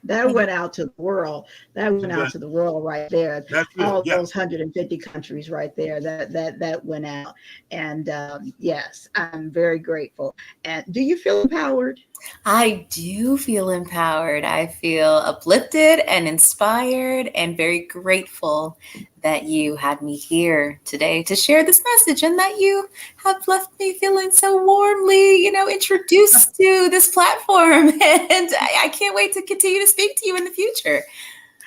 That went out to the world. That went out to the world right there. That's good. All Yeah. those 150 countries right there. That went out. And yes, I'm very grateful. And do you feel empowered? I do feel empowered. I feel uplifted and inspired and very grateful that you had me here today to share this message and that you have left me feeling so warmly, introduced to this platform. And I can't wait to continue to speak to you in the future.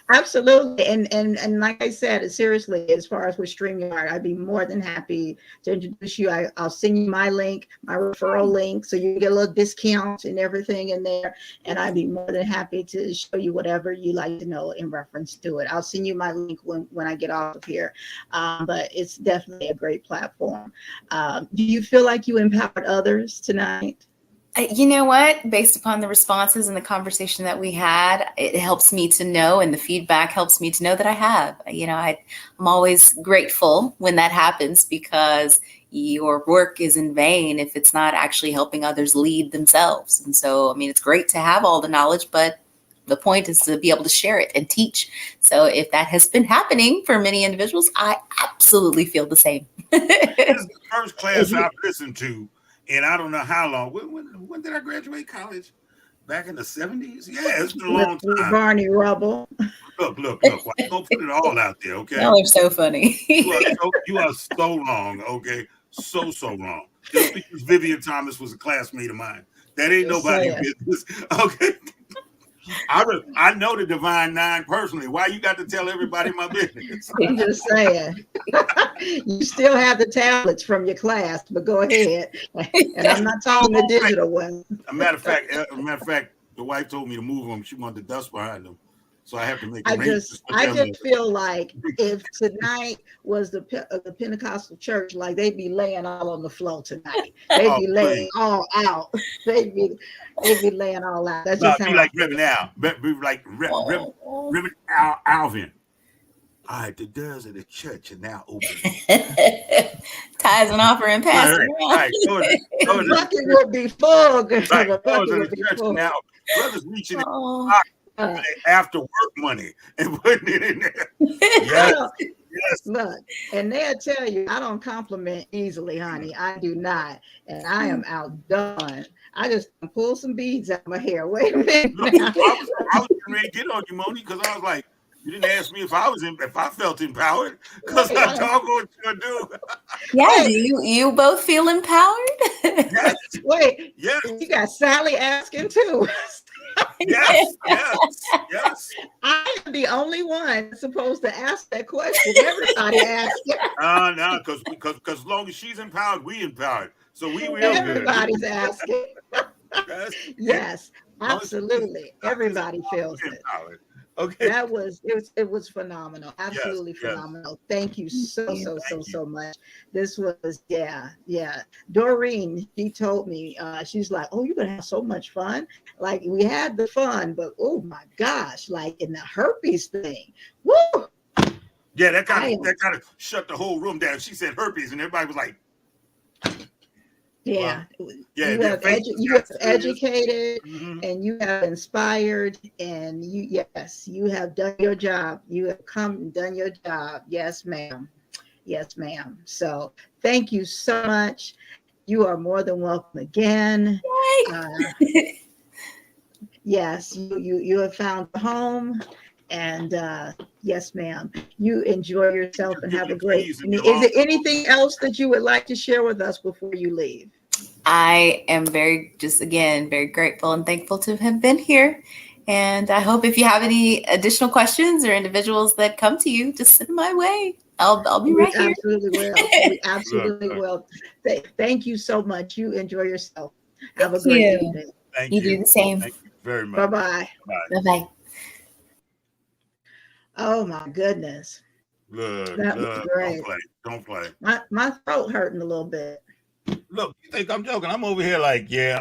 Absolutely. And like I said, seriously, as far as with StreamYard, I'd be more than happy to introduce you. I'll send you my link, my referral link, so you get a little discount and everything in there. And I'd be more than happy to show you whatever you like to know in reference to it. I'll send you my link when I get off of here. But it's definitely a great platform. Do you feel like you empowered others tonight? You know what? Based upon the responses and the conversation that we had, it helps me to know, and the feedback helps me to know that I have. I'm always grateful when that happens, because your work is in vain if it's not actually helping others lead themselves. And so, it's great to have all the knowledge, but the point is to be able to share it and teach. So if that has been happening for many individuals, I absolutely feel the same. This is the first class I've listened to. And I don't know how long. When did I graduate college? Back in the 70s? Yeah, it's been a long time. Barney Rubble. Look. Why you gonna put it all out there, okay? Y'all are so funny. You are so wrong, okay? So wrong. Just because Vivian Thomas was a classmate of mine. That ain't nobody's business. Okay. I know the Divine Nine personally. Why you got to tell everybody my business? I'm just saying. You still have the tablets from your class, but go ahead. And I'm not talking the digital one. A matter of fact, the wife told me to move them. She wanted the dust behind them, so I have to make. I just feel like if tonight was the Pentecostal church, like they'd be laying all on the floor tonight. They'd be laying all out. They'd be laying all out. That's just how like Reverend Al. Be like Reverend Alvin. All right, the doors of the church are now open. Tithes and offering, pastor. Right. The bucket would be full. Right. The bucket would be full. Now, brothers reaching after work money and putting it in there. Yes. Look, and they'll tell you, I don't compliment easily, honey. I do not. And I am outdone. I just pull some beads out of my hair. Wait a minute. I was ready to get on you, Moni, because I was like, you didn't ask me if I felt empowered, because I talk what you're gonna do. Yeah, you both feel empowered? Yes. Wait, yes. You got Sally asking too. Yes. I am the only one supposed to ask that question. Everybody asks it. No, because as long as she's empowered, we empowered. So we will. Everybody's asking. Yes, absolutely. Everybody feels it. Okay. It was phenomenal. Absolutely phenomenal. Thank you so much. This was Doreen, she told me, she's like, oh, you're gonna have so much fun. Like, we had the fun, but oh my gosh, like in the herpes thing. Woo! Yeah, that kind of shut the whole room down. She said herpes, and everybody was like, yeah. Yeah, you have educated, and you have inspired, and you have done your job. You have come and done your job. Yes, ma'am. So thank you so much. You are more than welcome again. Yes, you have found a home. And yes, ma'am, you enjoy yourself and have a great. Is there anything else that you would like to share with us before you leave? I am very grateful and thankful to have been here. And I hope if you have any additional questions or individuals that come to you, just send them my way. I'll be right here. We absolutely will. Thank you so much. You enjoy yourself. Have a great evening. Thank you. You do the same. Thank you very much. Bye-bye. Bye-bye. Oh my goodness. That was great. Don't play. My throat hurting a little bit. Look, you think I'm joking? I'm over here like, You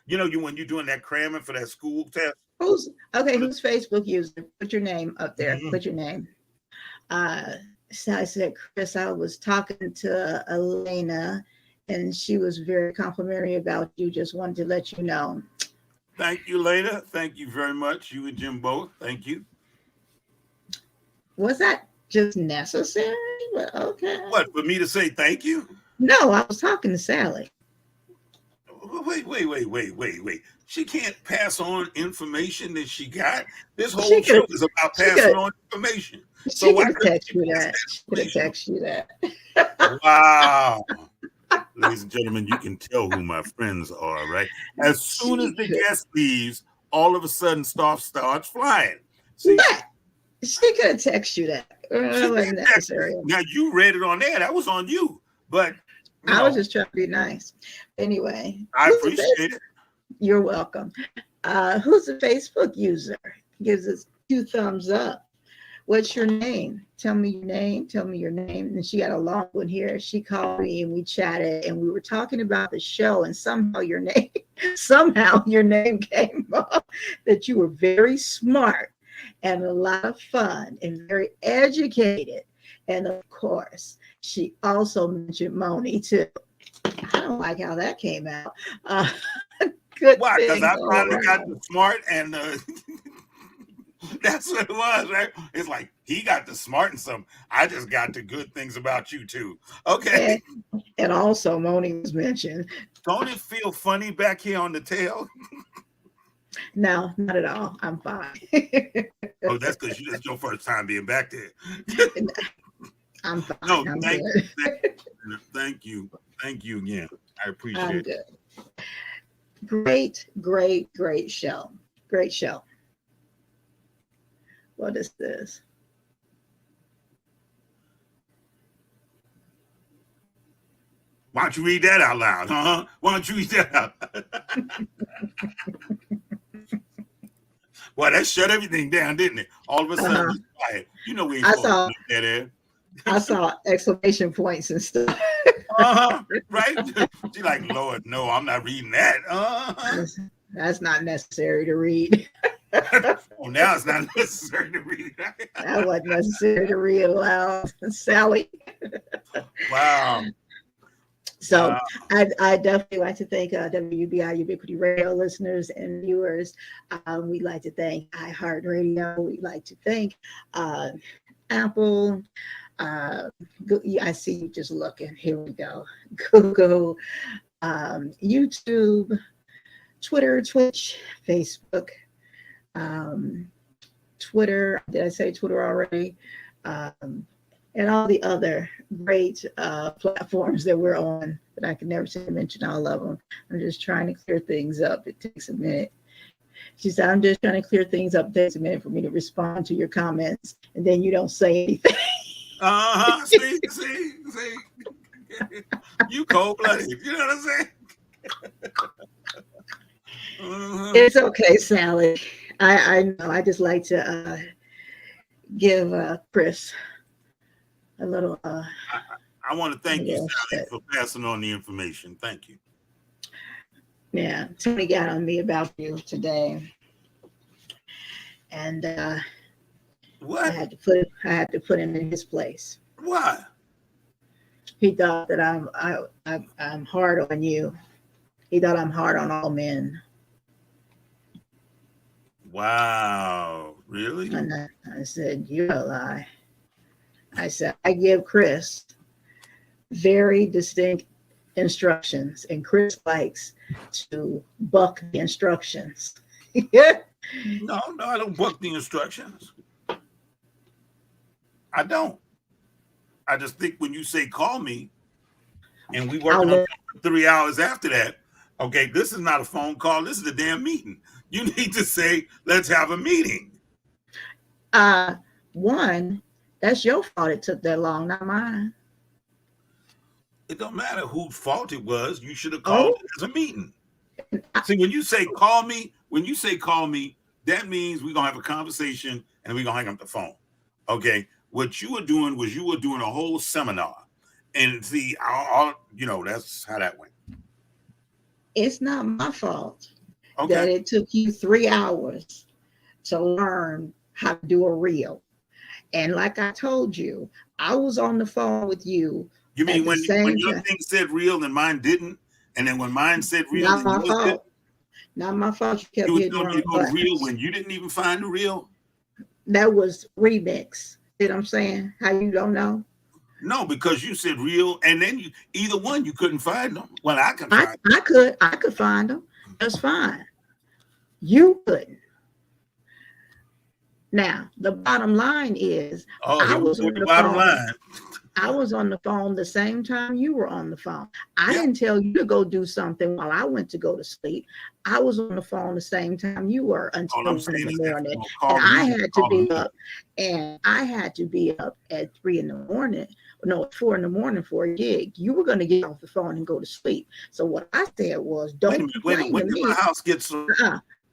know, when you're doing that cramming for that school test. Who's Facebook user? Put your name up there. Put your name. So I said, Chris, I was talking to Elena, and she was very complimentary about you. Just wanted to let you know. Thank you, Lena. Thank you very much. You and Jim both. Thank you. Was that just necessary? Well, okay. What, for me to say thank you? No, I was talking to Sally. Wait. She can't pass on information that she got. This whole She show could is about passing on information. So she why could couldn't text you you pass that. She could have information? texted you that. Wow. Ladies and gentlemen, you can tell who my friends are, right? As soon as the guest leaves, all of a sudden stuff starts flying. See, What? She could have texted you that. It wasn't necessary. now you read it on there. That was on you. But I was just trying to be nice. Anyway. I appreciate it. You're welcome. Who's a Facebook user? Gives us 2 thumbs up. What's your name? Tell me your name. Tell me your name. And she got a long one here. She called me and we chatted and we were talking about the show, and somehow your name came up, that you were very smart and a lot of fun and very educated. And of course, she also mentioned Moni too. I don't like how that came out. Good. Why? Because I finally got the smart and that's what it was, right? It's like he got the smart and some. I just got the good things about you too. Okay. And also Moni was mentioned. Don't it feel funny back here on the tail? No, not at all. I'm fine. Oh, that's because that's your first time being back there. I'm fine. No, I'm thank you again. I appreciate I'm it. Good. Great show. Great show. What is this? Why don't you read that out loud? Huh? Why don't you read that out loud? Well, that shut everything down, didn't it? All of a sudden, it's quiet. You know we ain't supposed to make that in. I saw exclamation points and stuff. Right? She's like, Lord, no, I'm not reading that. That's not necessary to read. Oh, now it's not necessary to read. That wasn't necessary to read aloud, Sally. Wow. So I definitely like to thank WUBI Ubiquity Radio listeners and viewers. We'd like to thank iHeartRadio. We'd like to thank Apple. I see you just looking. Here we go. Google, YouTube, Twitter, Twitch, Facebook, Twitter. Did I say Twitter already? And all the other great platforms that we're on, but I can never say mention all of them. I'm just trying to clear things up. It takes a minute. She said, I'm just trying to clear things up. It takes a minute for me to respond to your comments, and then you don't say anything. See. You cold-blooded. You know what I'm saying? It's okay, Sally. I know. I just like to give Chris a little. I want to thank you, Sally, for passing on the information. Thank you. Yeah, Tony got on me about you today, and what? I had to put him in his place. Why? He thought that I'm hard on you. He thought I'm hard on all men. Wow, really? And I said, you're a lie. I said, I give Chris very distinct instructions, and Chris likes to buck the instructions. Yeah. No, I don't buck the instructions. I don't. I just think when you say call me, and we working on 3 hours after that, okay, this is not a phone call. This is a damn meeting. You need to say, let's have a meeting. One, that's your fault it took that long, not mine. It don't matter whose fault it was. You should have called it as a meeting. See, when you say call me, that means we're going to have a conversation and we're going to hang up the phone. Okay? What you were doing was you were doing a whole seminar. And see, that's how that went. It's not my fault that it took you 3 hours to learn how to do a reel. And like I told you, I was on the phone with you. You mean when your thing said reel and mine didn't? And then when mine said reel, not my fault. Not my fault. You kept You were hitting telling me to wrong go to reel buttons. when you didn't even find the reel? That was remix. See what I'm saying? How you don't know? No, because you said reel, and then you either one you couldn't find them. Well, I can find them. I could find them. That's fine. You couldn't. Now, the bottom line is Oh, I here we was go on the the bottom phone. line. I was on the phone the same time you were on the phone. I Yeah. didn't tell you to go do something while I went to go to sleep. I was on the phone the same time you were All until I'm 1 saying in is the that morning. you're gonna And call I me, had to call be me. up, and I had to be up at 3 in the morning. No, 4 in the morning for a gig. You were going to get off the phone and go to sleep. So what I said was, Wait a don't minute, complain when to did me. my house get so?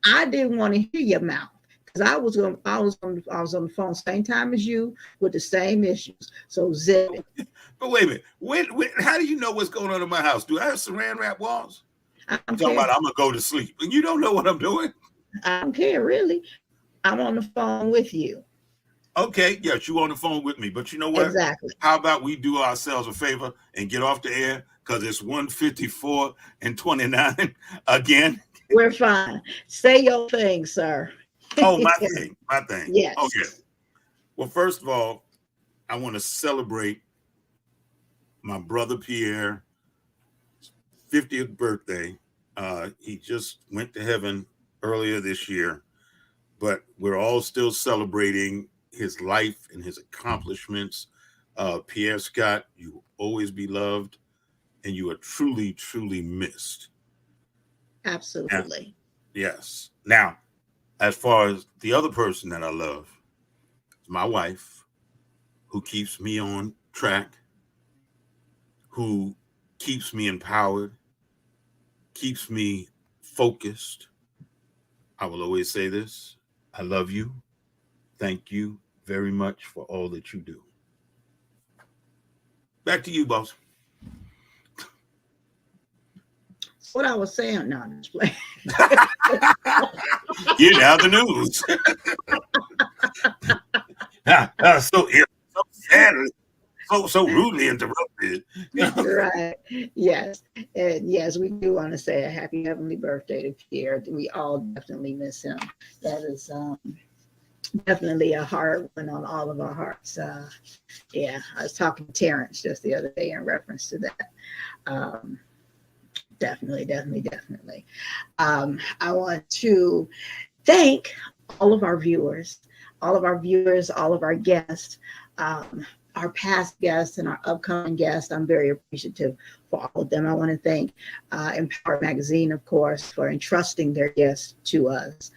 I didn't want to hear your mouth. Because I was on the phone same time as you with the same issues. So zip it. But wait a minute, when how do you know what's going on in my house? Do I have saran wrap walls? I I'm don't talking care. about I'm gonna go to sleep, and you don't know what I'm doing. I don't care, really. I'm on the phone with you. Okay, yes, you on the phone with me, but you know what? Exactly. How about we do ourselves a favor and get off the air because it's 1:54 and 29 again. We're fine. Say your thing, sir. Oh, my thing. Yes. Okay. Well, first of all, I want to celebrate my brother Pierre's 50th birthday. He just went to heaven earlier this year, but we're all still celebrating his life and his accomplishments. Pierre Scott, you will always be loved, and you are truly, truly missed. Absolutely. Yes. Now, as far as the other person that I love, my wife, who keeps me on track, who keeps me empowered, keeps me focused. I will always say this: I love you. Thank you very much for all that you do. Back to you, boss. What I was saying, no, I'm just playing. You now the news. So sad, so rudely interrupted. Right. Yes. And yes, we do want to say a happy heavenly birthday to Pierre. We all definitely miss him. That is definitely a hard one on all of our hearts. Yeah, I was talking to Terrence just the other day in reference to that. Definitely. I want to thank all of our viewers, all of our guests, our past guests and our upcoming guests. I'm very appreciative for all of them. I want to thank Empower Magazine, of course, for entrusting their guests to us.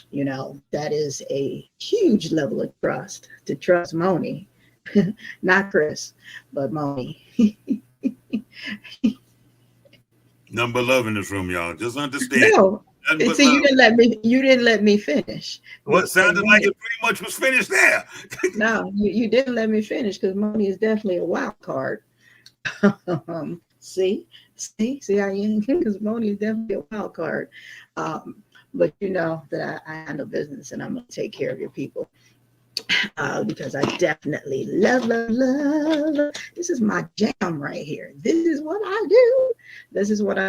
You know, that is a huge level of trust, to trust Moni, not Chris, but Moni. Number love in this room, y'all. Just understand. No, see, you didn't let me finish. Well, it sounded like it pretty much was finished there. No, you didn't let me finish because Moni is definitely a wild card. See how you, because Moni is definitely a wild card. But you know that I handle business and I'm going to take care of your people. Because I definitely love. This is my jam right here. This is what I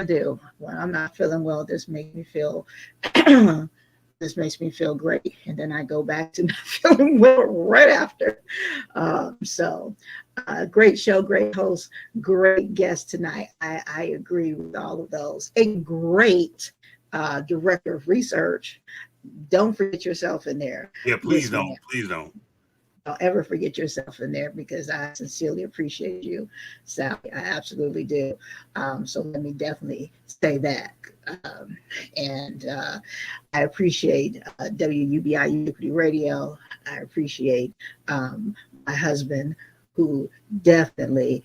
do. When I'm not feeling well, this makes me feel great. And then I go back to not feeling well right after. Great show, great host, great guest tonight. I agree with all of those. A great director of research. Don't forget yourself in there. Yeah, please don't. Don't ever forget yourself in there, because I sincerely appreciate you, Sally. I absolutely do. So let me definitely say that. I appreciate WUBI Ubiquity Radio. I appreciate my husband, who definitely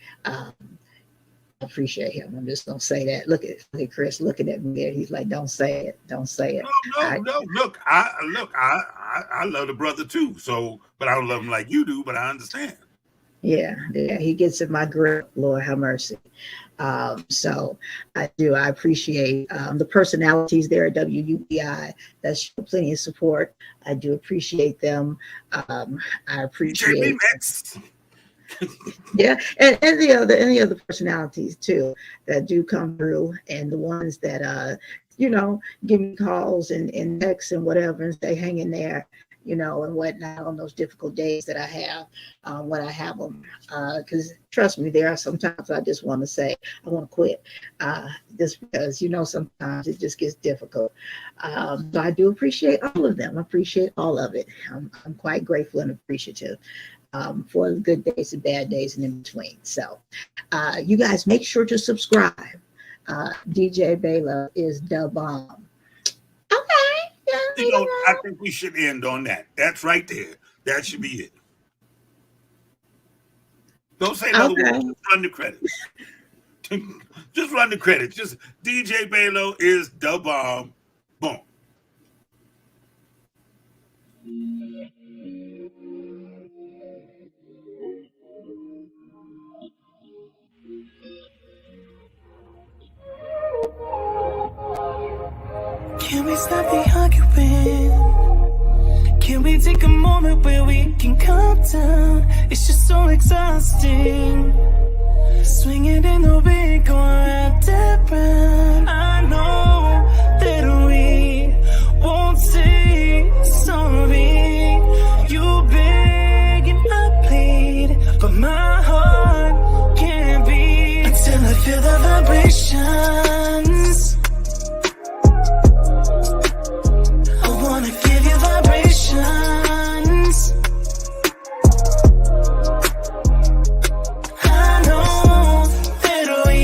appreciate him. I'm just gonna say that. Look at Chris looking at me there. He's like, "Don't say it. Don't say it." No. Look, I love the brother too. So, but I don't love him like you do. But I understand. Yeah, he gets in my grip. Lord have mercy. So I do. I appreciate the personalities there at WUBI that show plenty of support. I do appreciate them. I appreciate. Yeah, and the other personalities too that do come through, and the ones that give me calls and texts and whatever, and say hang in there, and whatnot on those difficult days that I have when I have them. Because trust me, there are sometimes I just want to say I want to quit, just because sometimes it just gets difficult. So I do appreciate all of them. I appreciate all of it. I'm quite grateful and appreciative. For the good days and bad days and in between. So you guys make sure to subscribe. DJ Baylo is the bomb. Okay. Yeah, I think we should end on that. That's right there. That should be it. Don't say another word. Just run the credits. Just run the credits. Just DJ Baylo is the bomb. Boom. Can we stop the arguing? Can we take a moment where we can calm down? It's just so exhausting. Swinging in the wind, going round and round. I know that we won't say sorry. You beg and I plead, but my heart can't beat until I feel the vibrations. I wanna give you vibrations. I know that we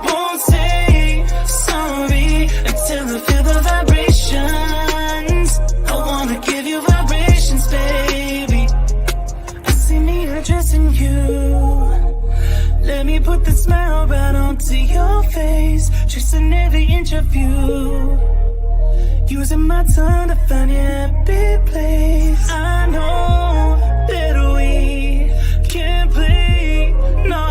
won't say sorry until I feel the vibrations. I wanna give you vibrations, baby. I see me addressing you. Let me put the smile right onto your face, tracing every inch of you. Using my tongue to find your happy place. I know